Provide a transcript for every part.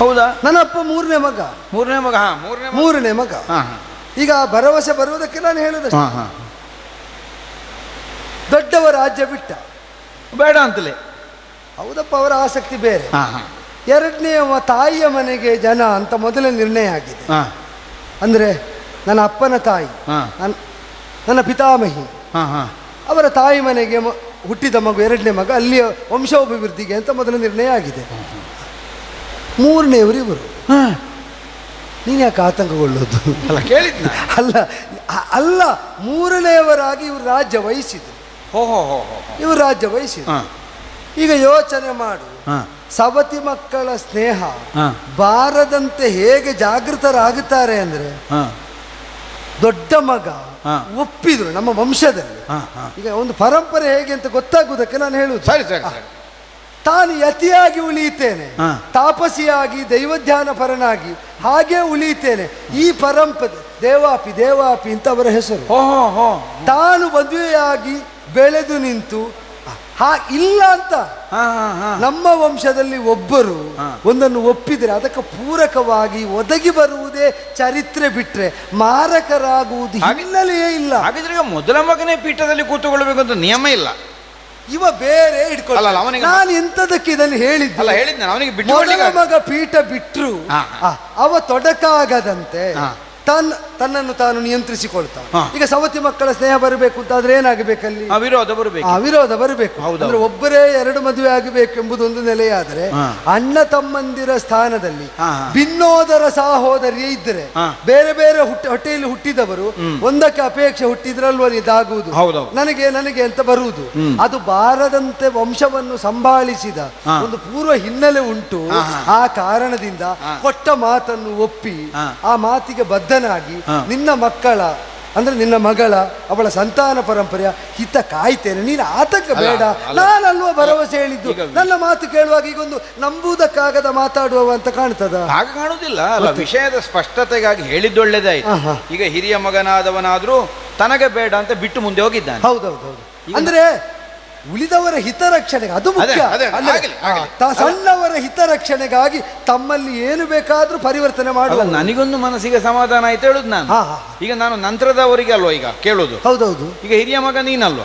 ಹೌದಾ? ನನ್ನ ಅಪ್ಪ ಮೂರನೇ ಮಗ. ಮೂರನೇ ಮಗ. ಈಗ ಭರವಸೆ ಬರುವುದಕ್ಕೆ ನಾನು ಹೇಳುದಷ್ಟು. ದೊಡ್ಡವ ರಾಜ್ಯ ಬಿಟ್ಟ, ಬೇಡ ಅಂತಲೇ. ಹೌದಪ್ಪ, ಅವರ ಆಸಕ್ತಿ ಬೇರೆ. ಎರಡನೇ ತಾಯಿಯ ಮನೆಗೆ ಜನ ಅಂತ ಮೊದಲೇ ನಿರ್ಣಯ ಆಗಿದೆ. ಅಂದ್ರೆ ನನ್ನ ಅಪ್ಪನ ತಾಯಿ, ನನ್ನ ಪಿತಾಮಹಿ, ಅವರ ತಾಯಿ ಮನೆಗೆ ಹುಟ್ಟಿದ ಮಗು ಎರಡನೇ ಮಗ, ಅಲ್ಲಿಯ ವಂಶಾಭಿವೃದ್ಧಿಗೆ ಅಂತ ಮೊದಲ ನಿರ್ಣಯ ಆಗಿದೆ. ಮೂರನೇವರು ಇವರು. ನೀನು ಯಾಕೆ ಆತಂಕಗೊಳ್ಳೋದು? ಅಲ್ಲ ಅಲ್ಲ, ಮೂರನೆಯವರಾಗಿ ಇವರು ರಾಜ್ಯ ವಹಿಸಿದ್ರು. ಇವರು ರಾಜ್ಯ ವಹಿಸಿದ್ರು. ಈಗ ಯೋಚನೆ ಮಾಡು, ಸವತಿ ಮಕ್ಕಳ ಸ್ನೇಹ ಬಾರದಂತೆ ಹೇಗೆ ಜಾಗೃತರಾಗುತ್ತಾರೆ ಅಂದ್ರೆ, ದೊಡ್ಡ ಮಗ ಒಪ್ಪಿದ್ರು ನಮ್ಮ ವಂಶದಲ್ಲಿ. ಈಗ ಒಂದು ಪರಂಪರೆ ಹೇಗೆ ಅಂತ ಗೊತ್ತಾಗುವುದಕ್ಕೆ ನಾನು ಹೇಳುವುದು. ತಾನು ಯತಿಯಾಗಿ ಉಳಿಯುತ್ತೇನೆ, ತಾಪಸಿಯಾಗಿ ದೈವಧ್ಯಾನ ಪರನಾಗಿ ಹಾಗೆ ಉಳಿಯುತ್ತೇನೆ. ಈ ಪರಂಪರೆ ದೇವಾಪಿ ದೇವಾಪಿ ಅಂತ ಅವರ ಹೆಸರು. ತಾನು ಮದುವೆಯಾಗಿ ಬೆಳೆದು ನಿಂತು ಇಲ್ಲ ಅಂತ ನಮ್ಮ ವಂಶದಲ್ಲಿ ಒಬ್ಬರು ಒಂದನ್ನು ಒಪ್ಪಿದರೆ ಅದಕ್ಕೆ ಪೂರಕವಾಗಿ ಒದಗಿ ಬರುವುದೇ ಚರಿತ್ರೆ, ಬಿಟ್ರೆ ಮಾರಕರಾಗುವುದು ಹಿನ್ನೆಲೆಯೇ ಇಲ್ಲ. ಹಾಗಿದ್ರೆ ಮೊದಲ ಮಗನೇ ಪೀಠದಲ್ಲಿ ಕೂತುಕೊಳ್ಬೇಕು ಅಂತ ನಿಯಮ ಇಲ್ಲ. ಇವ ಬೇರೆ ಇಟ್ಕೊಳ್ಳ. ನಾನು ಎಂತದಕ್ಕೆ ಇದನ್ನು ಹೇಳಿದ್ದೆ? ಮೊದಲ ಮಗ ಪೀಠ ಬಿಟ್ರು ಅವ ತೊಡಕಾಗದಂತೆ ತನ್ನನ್ನು ತಾನು ನಿಯಂತ್ರಿಸಿಕೊಳ್ತಾ. ಈಗ ಸವತಿ ಮಕ್ಕಳ ಸ್ನೇಹ ಬರಬೇಕು ಅಂತಾದ್ರೆ ಏನಾಗಬೇಕಲ್ಲಿ? ಅವಿರೋಧ ಬರಬೇಕು. ಅಂದ್ರೆ ಒಬ್ಬರೇ ಎರಡು ಮದುವೆ ಆಗಬೇಕು ಎಂಬುದೊಂದು ನೆಲೆಯಾದರೆ, ಅಣ್ಣ ತಮ್ಮಂದಿರ ಸ್ಥಾನದಲ್ಲಿ ಭಿನ್ನೋದರ ಸಹೋದರಿಯೇ ಇದ್ದರೆ, ಬೇರೆ ಬೇರೆ ಹೊಟ್ಟೆಯಲ್ಲಿ ಹುಟ್ಟಿದವರು ಒಂದಕ್ಕೆ ಅಪೇಕ್ಷೆ ಹುಟ್ಟಿದ್ರಲ್ವ ಇದಾಗುವುದು, ನನಗೆ ಅಂತ ಬರುವುದು. ಅದು ಬಾರದಂತೆ ವಂಶವನ್ನು ಸಂಭಾಳಿಸಿದ ಒಂದು ಪೂರ್ವ ಹಿನ್ನೆಲೆ ಉಂಟು. ಆ ಕಾರಣದಿಂದ ಕೊಟ್ಟ ಮಾತನ್ನು ಒಪ್ಪಿ ಆ ಮಾತಿಗೆ ಬದ್ಧನಾಗಿ ನಿನ್ನ ಮಕ್ಕಳ ಅಂದ್ರೆ ನಿನ್ನ ಮಗಳ ಅವಳ ಸಂತಾನ ಪರಂಪರೆಯ ಹಿತ ಕಾಯ್ತೇನೆ, ನೀನು ಆತಂಕ ಬೇಡ. ನಾನಲ್ವ ಭರವಸೆ ಹೇಳಿದ್ದು? ನನ್ನ ಮಾತು ಕೇಳುವಾಗ ಈಗೊಂದು ನಂಬುವುದಕ್ಕಾಗದ ಮಾತಾಡುವ ಅಂತ ಕಾಣ್ತದ? ಹಾಗೆ ಕಾಣುವುದಿಲ್ಲ ಅಲ್ಲ. ವಿಷಯದ ಸ್ಪಷ್ಟತೆಗಾಗಿ ಹೇಳಿದ್ದೊಳ್ಳೆದಾಯ್ತು. ಈಗ ಹಿರಿಯ ಮಗನಾದವನಾದ್ರೂ ತನಗೆ ಬೇಡ ಅಂತ ಬಿಟ್ಟು ಮುಂದೆ ಹೋಗಿದ್ದಾನೆ. ಹೌದೌದು. ಅಂದ್ರೆ ಉಳಿದವರ ಹಿತರಕ್ಷಣೆಗೆ ಅದು ಮುಖ್ಯ. ಸಣ್ಣವರ ಹಿತರಕ್ಷಣೆಗಾಗಿ ತಮ್ಮಲ್ಲಿ ಏನು ಬೇಕಾದ್ರೂ ಪರಿವರ್ತನೆ ಮಾಡುವ. ನನಗೊಂದು ಮನಸ್ಸಿಗೆ ಸಮಾಧಾನ ಆಯ್ತು ಹೇಳುದು ನಾನು. ಈಗ ನಾನು ನಂತರದವರಿಗೆ ಅಲ್ವ ಈಗ ಕೇಳುದು. ಹೌದೌದು. ಈಗ ಹಿರಿಯ ಮಗ ನೀನಲ್ವ?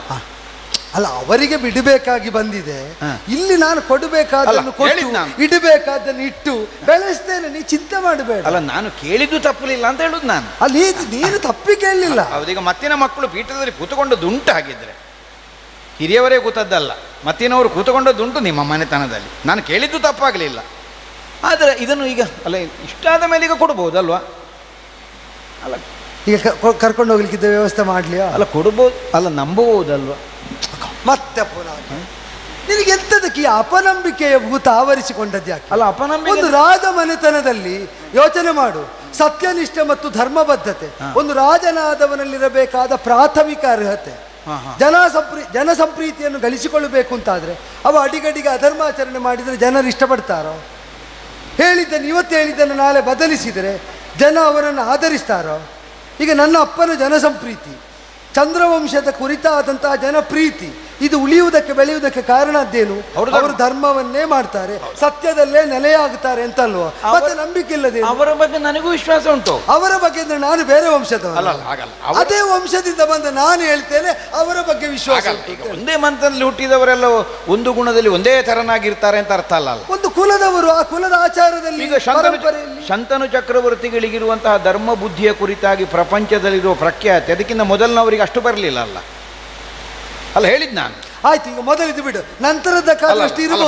ಅಲ್ಲ, ಅವರಿಗೆ ಬಿಡಬೇಕಾಗಿ ಬಂದಿದೆ. ಇಲ್ಲಿ ನಾನು ಕೊಡಬೇಕಾದನ್ನು ಕೊಟ್ಟು ಇಡಬೇಕಾದನ್ನು ಇಟ್ಟು ಬೆಳೆಸ್ತೇನೆ, ನೀ ಚಿಂತೆ ಮಾಡಬೇಡ. ಅಲ್ಲ, ನಾನು ಕೇಳಿದ್ದು ತಪ್ಪಲಿಲ್ಲ ಅಂತ ಹೇಳುದು ನಾನು. ಅಲ್ಲಿ ನೀನು ತಪ್ಪಿ ಕೇಳಲಿಲ್ಲ. ಹೌದೀಗ ಮತ್ತಿನ ಮಕ್ಕಳು ಪೀಠದಲ್ಲಿ ಕೂತುಕೊಂಡದ್ದುಂಟು. ಹಾಗಿದ್ರೆ ಹಿರಿಯವರೇ ಕೂತದ್ದಲ್ಲ, ಮತ್ತಿನವರು ಕೂತುಕೊಂಡದ್ದುಂಟು ನಿಮ್ಮ ಮನೆತನದಲ್ಲಿ. ನಾನು ಕೇಳಿದ್ದು ತಪ್ಪಾಗಲಿಲ್ಲ. ಆದರೆ ಇದನ್ನು ಈಗ ಅಲ್ಲ ಇಷ್ಟಾದ ಮೇಲೆ ಈಗ ಕೊಡ್ಬೋದಲ್ವಾ? ಅಲ್ಲ, ಈಗ ಕರ್ಕೊಂಡು ಹೋಗ್ಲಿಕ್ಕಿದ್ದ ವ್ಯವಸ್ಥೆ ಮಾಡಲಿಯಾ? ಅಲ್ಲ, ಕೊಡ್ಬೋದು. ಅಲ್ಲ, ನಂಬಬಹುದಲ್ವಾ? ಮತ್ತೆ ಪುನಃ ನಿನಗೆ ಎಂಥದಕ್ಕೆ ಈ ಅಪನಂಬಿಕೆಯ ಭೂತ ಆವರಿಸಿಕೊಂಡದ್ದು ಯಾಕೆ? ಅಲ್ಲ, ಅಪನಂಬಿಕೆ ಒಂದು ರಾಜ ಮನೆತನದಲ್ಲಿ ಯೋಚನೆ ಮಾಡು. ಸತ್ಯನಿಷ್ಠೆ ಮತ್ತು ಧರ್ಮಬದ್ಧತೆ ಒಂದು ರಾಜನಾದವನಲ್ಲಿರಬೇಕಾದ ಪ್ರಾಥಮಿಕ ಅರ್ಹತೆ. ಜನಸಂಪ್ರೀತಿಯನ್ನು ಗಳಿಸಿಕೊಳ್ಳಬೇಕು ಅಂತಾದ್ರೆ ಅವ ಅಡಿಗಡಿಗೆ ಅಧರ್ಮಾಚರಣೆ ಮಾಡಿದರೆ ಜನರು ಇಷ್ಟಪಡ್ತಾರೋ? ಇವತ್ತು ಹೇಳಿದ್ದನ್ನು ನಾಳೆ ಬದಲಿಸಿದರೆ ಜನ ಅವರನ್ನು ಆಧರಿಸ್ತಾರೋ? ಈಗ ನನ್ನ ಅಪ್ಪನ ಜನಸಂಪ್ರೀತಿ, ಚಂದ್ರವಂಶದ ಕುರಿತಾದಂತಹ ಜನಪ್ರೀತಿ, ಇದು ಉಳಿಯುವುದಕ್ಕೆ ಬೆಳೆಯುವುದಕ್ಕೆ ಕಾರಣ ಅದೇನು? ಅವರು ಧರ್ಮವನ್ನೇ ಮಾಡ್ತಾರೆ, ಸತ್ಯದಲ್ಲೇ ನೆಲೆಯಾಗುತ್ತಾರೆ ಅಂತಲ್ವಾ? ಮತ್ತೆ ನಂಬಿಕೆ ಇಲ್ಲದೆ ಅವರ ಬಗ್ಗೆ ನನಗೂ ವಿಶ್ವಾಸ ಉಂಟು. ಅವರ ಬಗ್ಗೆ ಅಂದ್ರೆ ನಾನು ಬೇರೆ ವಂಶದವ, ಅದೇ ವಂಶದಿಂದ ಬಂದ ನಾನು ಹೇಳ್ತೇನೆ ಅವರ ಬಗ್ಗೆ ವಿಶ್ವಾಸ. ಒಂದೇ ಮಂತ್ರದಲ್ಲಿ ಹುಟ್ಟಿದವರೆಲ್ಲ ಒಂದು ಗುಣದಲ್ಲಿ ಒಂದೇ ತರನಾಗಿರ್ತಾರೆ ಅಂತ ಅರ್ಥ ಅಲ್ಲ. ಒಂದು ಕುಲದವರು, ಆ ಕುಲದ ಆಚಾರದಲ್ಲಿ. ಈಗ ಶಂತನು ಚಕ್ರವರ್ತಿಗಳಿಗಿರುವಂತಹ ಧರ್ಮ ಬುದ್ಧಿಯ ಕುರಿತಾಗಿ ಪ್ರಪಂಚದಲ್ಲಿರುವ ಪ್ರಖ್ಯಾತಿ ಅದಕ್ಕಿಂತ ಮೊದಲಿನವರಿಗೆ ಅಷ್ಟು ಬರಲಿಲ್ಲ ಅಲ್ಲ ಹೇಳಿದ್ ನಾನು. ಆಯ್ತು, ಈಗ ಮೊದಲಿದ್ದು ಬಿಡು, ನಂತರದ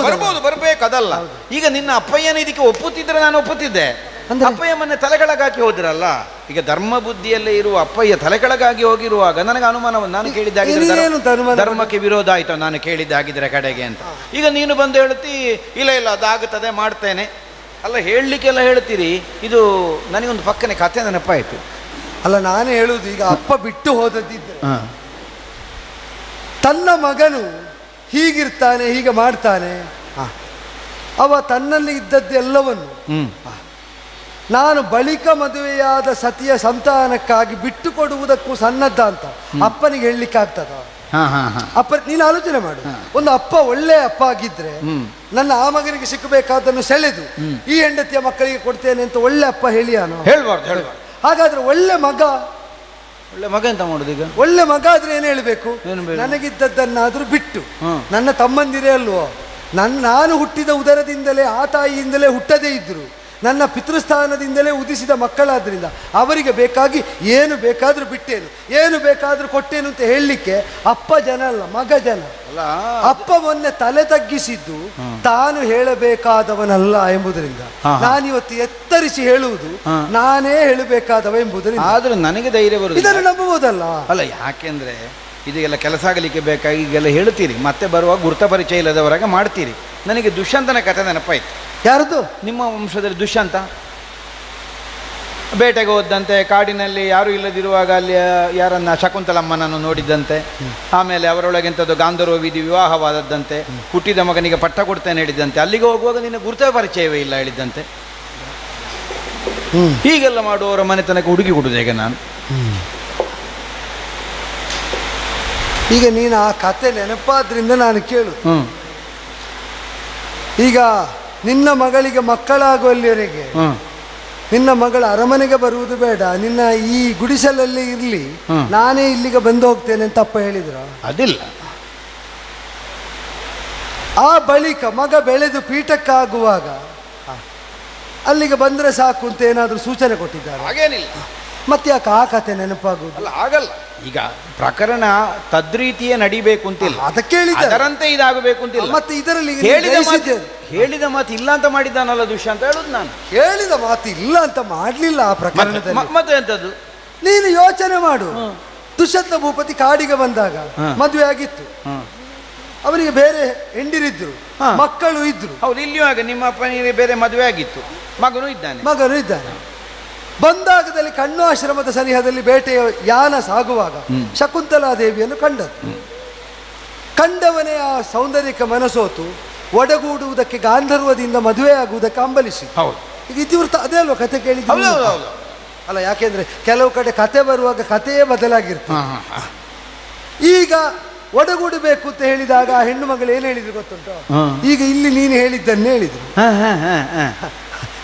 ಬರ್ಬೋದು, ಬರ್ಬೇಕದಲ್ಲ. ಈಗ ನಿನ್ನ ಅಪ್ಪಯ್ಯನ ಇದಕ್ಕೆ ಒಪ್ಪುತ್ತಿದ್ರೆ ನಾನು ಒಪ್ಪುತ್ತಿದ್ದೆ. ಅಪ್ಪಯ್ಯ ಮೊನ್ನೆ ತಲೆಕೆಳಗಾಗಿ ಹೋದ್ರಲ್ಲ. ಈಗ ಧರ್ಮ ಬುದ್ಧಿಯಲ್ಲೇ ಇರುವ ಅಪ್ಪಯ್ಯ ತಲೆಕೆಳಗಾಗಿ ಹೋಗಿರುವಾಗ ನನಗೆ ಅನುಮಾನವನ್ನು ನಾನು ಕೇಳಿದ್ದಾಗಿದ್ರೆ ಧರ್ಮಕ್ಕೆ ವಿರೋಧ ಆಯ್ತು ನಾನು ಕೇಳಿದ್ದಾಗಿದ್ರೆ ಕಡೆಗೆ ಅಂತ. ಈಗ ನೀನು ಬಂದು ಹೇಳುತ್ತಿ ಇಲ್ಲ ಅದಾಗುತ್ತದೆ ಮಾಡ್ತೇನೆ ಅಲ್ಲ, ಹೇಳಲಿಕ್ಕೆಲ್ಲ ಹೇಳ್ತೀರಿ. ಇದು ನನಗೊಂದು ಪಕ್ಕನೆ ಕಥೆ ನೆನಪಾಯಿತು. ಅಲ್ಲ, ನಾನು ಹೇಳುವುದು ಈಗ ಅಪ್ಪ ಬಿಟ್ಟು ಹೋದದ್ದಿದ್ರೆ ತನ್ನ ಮಗನು ಹೀಗಿರ್ತಾನೆ, ಹೀಗೆ ಮಾಡ್ತಾನೆ, ಅವ ತನ್ನಲ್ಲಿ ಇದ್ದದ್ದೆಲ್ಲವನ್ನು ನಾನು ಬಳಿಕ ಮದುವೆಯಾದ ಸತಿಯ ಸಂತಾನಕ್ಕಾಗಿ ಬಿಟ್ಟು ಕೊಡುವುದಕ್ಕೂ ಸನ್ನದ್ಧ ಅಂತ ಅಪ್ಪನಿಗೆ ಹೇಳಲಿಕ್ಕೆ ಆಗ್ತದ? ಅಪ್ಪ ನೀನು ಆಲೋಚನೆ ಮಾಡು. ಒಂದು ಅಪ್ಪ ಒಳ್ಳೆ ಅಪ್ಪ ಆಗಿದ್ರೆ ನನ್ನ ಆ ಮಗನಿಗೆ ಸಿಕ್ಕಬೇಕಾದನ್ನು ಸೆಳೆದು ಈ ಹೆಂಡತಿಯ ಮಕ್ಕಳಿಗೆ ಕೊಡ್ತೇನೆ ಅಂತ ಒಳ್ಳೆ ಅಪ್ಪ ಹೇಳಿಯಾನು? ಹೇಳ್ಬಾರ್ದು. ಹಾಗಾದ್ರೆ ಒಳ್ಳೆ ಮಗ ಎಂತ ಮಾಡುದು ಈಗ? ಒಳ್ಳೆ ಮಗ ಆದ್ರೆ ಏನು ಹೇಳ್ಬೇಕು? ನನಗಿದ್ದದ್ದನ್ನಾದ್ರೂ ಬಿಟ್ಟು ನನ್ನ ತಮ್ಮಂದಿರೇ ಅಲ್ವೋ, ನಾನು ಹುಟ್ಟಿದ ಉದರದಿಂದಲೇ ಆ ತಾಯಿಯಿಂದಲೇ ಹುಟ್ಟದೇ ಇದ್ರು, ನನ್ನ ಪಿತೃಸ್ಥಾನದಿಂದಲೇ ಉದಿಸಿದ ಮಕ್ಕಳಾದ್ರಿಂದ ಅವರಿಗೆ ಬೇಕಾಗಿ ಏನು ಬೇಕಾದ್ರೂ ಬಿಟ್ಟೇನು, ಏನು ಬೇಕಾದ್ರೂ ಕೊಟ್ಟೇನು ಅಂತ ಹೇಳಲಿಕ್ಕೆ ಅಪ್ಪ ಜನ ಅಲ್ಲ, ಮಗ ಜನ. ಅಪ್ಪ ಮೊನ್ನೆ ತಲೆ ತಗ್ಗಿಸಿದ್ದು ತಾನು ಹೇಳಬೇಕಾದವನಲ್ಲ ಎಂಬುದರಿಂದ ನಾನಿವತ್ತು ಎತ್ತರಿಸಿ ಹೇಳುವುದು ನಾನೇ ಹೇಳಬೇಕಾದವ ಎಂಬುದರಿಂದ. ಆದ್ರೂ ನನಗೆ ಧೈರ್ಯ ಬರುವುದು, ಇದನ್ನು ನಂಬುವುದಲ್ಲ. ಅಲ್ಲ, ಯಾಕೆಂದ್ರೆ ಇದೆಲ್ಲ ಕೆಲಸ ಆಗಲಿಕ್ಕೆ ಬೇಕಾಗಿ ಈಗೆಲ್ಲ ಹೇಳ್ತೀರಿ, ಮತ್ತೆ ಬರುವಾಗ ಗುರುತ ಪರಿಚಯ ಇಲ್ಲದವರಾಗ ಮಾಡ್ತೀರಿ. ನನಗೆ ದುಷ್ಯಂತನ ಕಥೆ ನೆನಪಾಯ್ತು. ಯಾರದು? ನಿಮ್ಮ ವಂಶದಲ್ಲಿ ದುಷ್ಯಂತ ಬೇಟೆಗೆ ಹೋದಂತೆ, ಕಾಡಿನಲ್ಲಿ ಯಾರೂ ಇಲ್ಲದಿರುವಾಗ ಅಲ್ಲಿ ಯಾರನ್ನ ಶಕುಂತಲಮ್ಮನನ್ನು ನೋಡಿದ್ದಂತೆ, ಆಮೇಲೆ ಅವರೊಳಗೆಂಥದ್ದು ಗಾಂಧರ್ವ ವಿಧಿ ವಿವಾಹವಾದದ್ದಂತೆ, ಹುಟ್ಟಿದ ಮಗನಿಗೆ ಪಟ್ಟ ಕೊಡ್ತೇನೆ ಹೇಳಿದ್ದಂತೆ, ಅಲ್ಲಿಗೆ ಹೋಗುವಾಗ ನಿನ್ನ ಗುರುತ ಪರಿಚಯವೇ ಇಲ್ಲ ಹೇಳಿದ್ದಂತೆ. ಹೀಗೆಲ್ಲ ಮಾಡುವವರ ಮನೆತನಕ್ಕೆ ಹುಡುಗಿ ಕೊಡುದು ಹೇಗೆ ನಾನು? ಈಗ ನೀನು ಆ ಕತೆ ನೆನಪಾದ್ರಿಂದ ನಾನು ಕೇಳು. ಈಗ ನಿನ್ನ ಮಗಳಿಗೆ ಮಕ್ಕಳಾಗುವಲ್ಲಿವರೆಗೆ ನಿನ್ನ ಮಗಳ ಅರಮನೆಗೆ ಬರುವುದು ಬೇಡ, ನಿನ್ನ ಈ ಗುಡಿಸಲಲ್ಲಿ ಇರಲಿ, ನಾನೇ ಇಲ್ಲಿಗೆ ಬಂದು ಹೋಗ್ತೇನೆ ಅಂತ ಅಪ್ಪ ಹೇಳಿದ್ರು. ಅದಿಲ್ಲ. ಆ ಬಳಿಕ ಮಗ ಬೆಳೆದು ಪೀಠಕ್ಕಾಗುವಾಗ ಅಲ್ಲಿಗೆ ಬಂದರೆ ಸಾಕು ಅಂತ ಏನಾದರೂ ಸೂಚನೆ ಕೊಟ್ಟಿದ್ದಾರೆ? ಹಾಗೇನಿಲ್ಲ. ಮತ್ತೆ ಯಾಕೆ ಆ ಕತೆ ನೆನಪಾಗುವುದು? ಅಲ್ಲ, ಆಗಲ್ಲ. ಈಗ ಪ್ರಕರಣ ತದ್ರೀತಿಯೇ ನಡಿಬೇಕು ಅಂತಿಲ್ಲ, ಅದಕ್ಕೆ ಅದರಂತೆ ಇದಾಗಬೇಕು ಅಂತಿಲ್ಲ. ಮತ್ತೆ ಇದರಲ್ಲಿ ಹೇಳಿದ ಮಾತು ಇಲ್ಲ ಅಂತ ಮಾಡಿದ್ದಾನಲ್ಲ ದುಷ್ಯಂತ ಹೇಳುದು ನಾನು. ಹೇಳಿದ ಮಾತು ಇಲ್ಲ ಅಂತ ಮಾಡ್ಲಿಲ್ಲ ಆ ಪ್ರಕರಣದಲ್ಲಿ. ಮತ್ತೆ ಎಂತದ್ದು? ನೀನು ಯೋಚನೆ ಮಾಡು. ದುಷ್ಯಂತ ಭೂಪತಿ ಕಾಡಿಗೆ ಬಂದಾಗ ಮದುವೆ ಆಗಿತ್ತು, ಅವರಿಗೆ ಬೇರೆ ಹೆಂಡಿರಿದ್ರು, ಮಕ್ಕಳು ಇದ್ರು. ಹೌದು, ಇಲ್ಲಿಯೂ ಹಾಗೆ ನಿಮ್ಮ ಅಪ್ಪನಿಗೆ ಬೇರೆ ಮದುವೆ ಆಗಿತ್ತು, ಮಗನೂ ಇದ್ದಾನೆ. ಬಂದಾಗದಲ್ಲಿ ಕಣ್ಣು ಆಶ್ರಮದ ಸನಿಹದಲ್ಲಿ ಬೇಟೆಯ ಯಾನ ಸಾಗುವಾಗ ಶಕುಂತಲಾ ದೇವಿಯನ್ನು ಕಂಡದ್ದು. ಕಂಡವನೇ ಆ ಸೌಂದರ್ಯಕ್ಕೆ ಮನಸೋತು ಒಡಗೂಡುವುದಕ್ಕೆ ಗಾಂಧರ್ವದಿಂದ ಮದುವೆ ಆಗುವುದಕ್ಕೆ ಹಂಬಲಿಸಿ. ಈಗ ಇತಿವೃತ್ತ ಅದೇ ಅಲ್ವಾ ಕತೆ ಕೇಳಿದ್ದು? ಅಲ್ಲ, ಯಾಕೆಂದ್ರೆ ಕೆಲವು ಕಡೆ ಕತೆ ಬರುವಾಗ ಕಥೆಯೇ ಬದಲಾಗಿರ್ತದೆ. ಈಗ ಒಡಗೂಡಬೇಕು ಅಂತ ಹೇಳಿದಾಗ ಆ ಹೆಣ್ಣು ಮಗಳು ಏನು ಹೇಳಿದ್ರು ಗೊತ್ತುಂಟು? ಈಗ ಇಲ್ಲಿ ನೀನು ಹೇಳಿದ್ದನ್ನೇ ಹೇಳಿದ್ರು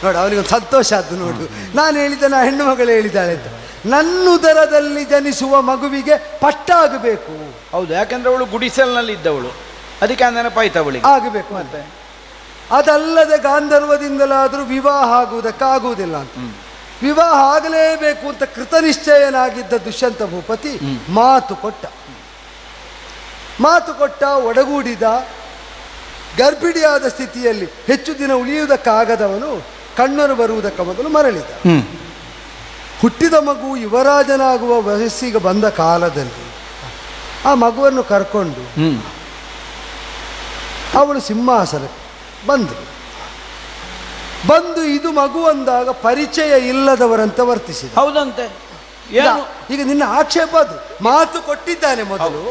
ನೋಡು, ಅವನಿಗೊಂದು ಸಂತೋಷ ಆದ್ದು. ನೋಡು, ನಾನು ಹೇಳಿದ್ದೆ, ಹೆಣ್ಣು ಮಗಳು ಹೇಳಿದ್ದಾಳೆ ಅಂತ. ನನ್ನುದರದಲ್ಲಿ ಜನಿಸುವ ಮಗುವಿಗೆ ಪಟ್ಟ ಆಗಬೇಕು. ಹೌದು, ಯಾಕೆಂದ್ರೆ ಅವಳು ಗುಡಿಸಲ್ನಲ್ಲಿ ಇದ್ದವಳು, ಅದಕ್ಕೆ ನೆನಪಾಯ್ತು ಅವಳಿಗೆ ಆಗಬೇಕು. ಮತ್ತೆ ಅದಲ್ಲದೆ ಗಾಂಧರ್ವದಿಂದಲಾದರೂ ವಿವಾಹ ಆಗುವುದಕ್ಕಾಗುವುದಿಲ್ಲ ಅಂತ, ವಿವಾಹ ಆಗಲೇಬೇಕು ಅಂತ ಕೃತನಿಶ್ಚಯನಾಗಿದ್ದ ದುಷ್ಯಂತ ಭೂಪತಿ ಮಾತು ಕೊಟ್ಟ, ಒಡಗೂಡಿದ. ಗರ್ಭಿಣಿಯಾದ ಸ್ಥಿತಿಯಲ್ಲಿ ಹೆಚ್ಚು ದಿನ ಉಳಿಯುವುದಕ್ಕಾಗದವನು ಕಣ್ಣರು ಬರುವುದಕ್ಕೆ ಮೊದಲು ಮರಳಿದ. ಹುಟ್ಟಿದ ಮಗು ಯುವರಾಜನಾಗುವ ವಯಸ್ಸಿಗೆ ಬಂದ ಕಾಲದಲ್ಲಿ ಆ ಮಗುವನ್ನು ಕರ್ಕೊಂಡು ಅವಳು ಸಿಂಹಾಸನಕ್ಕೆ ಬಂದು ಇದು ಮಗು ಅಂದಾಗ ಪರಿಚಯ ಇಲ್ಲದವರಂತೆ ವರ್ತಿಸಿದ. ಹೌದಂತೆ. ಈಗ ನಿನ್ನ ಆಕ್ಷೇಪ ಅದು. ಮಾತು ಕೊಟ್ಟಿದ್ದಾನೆ ಮೊದಲು,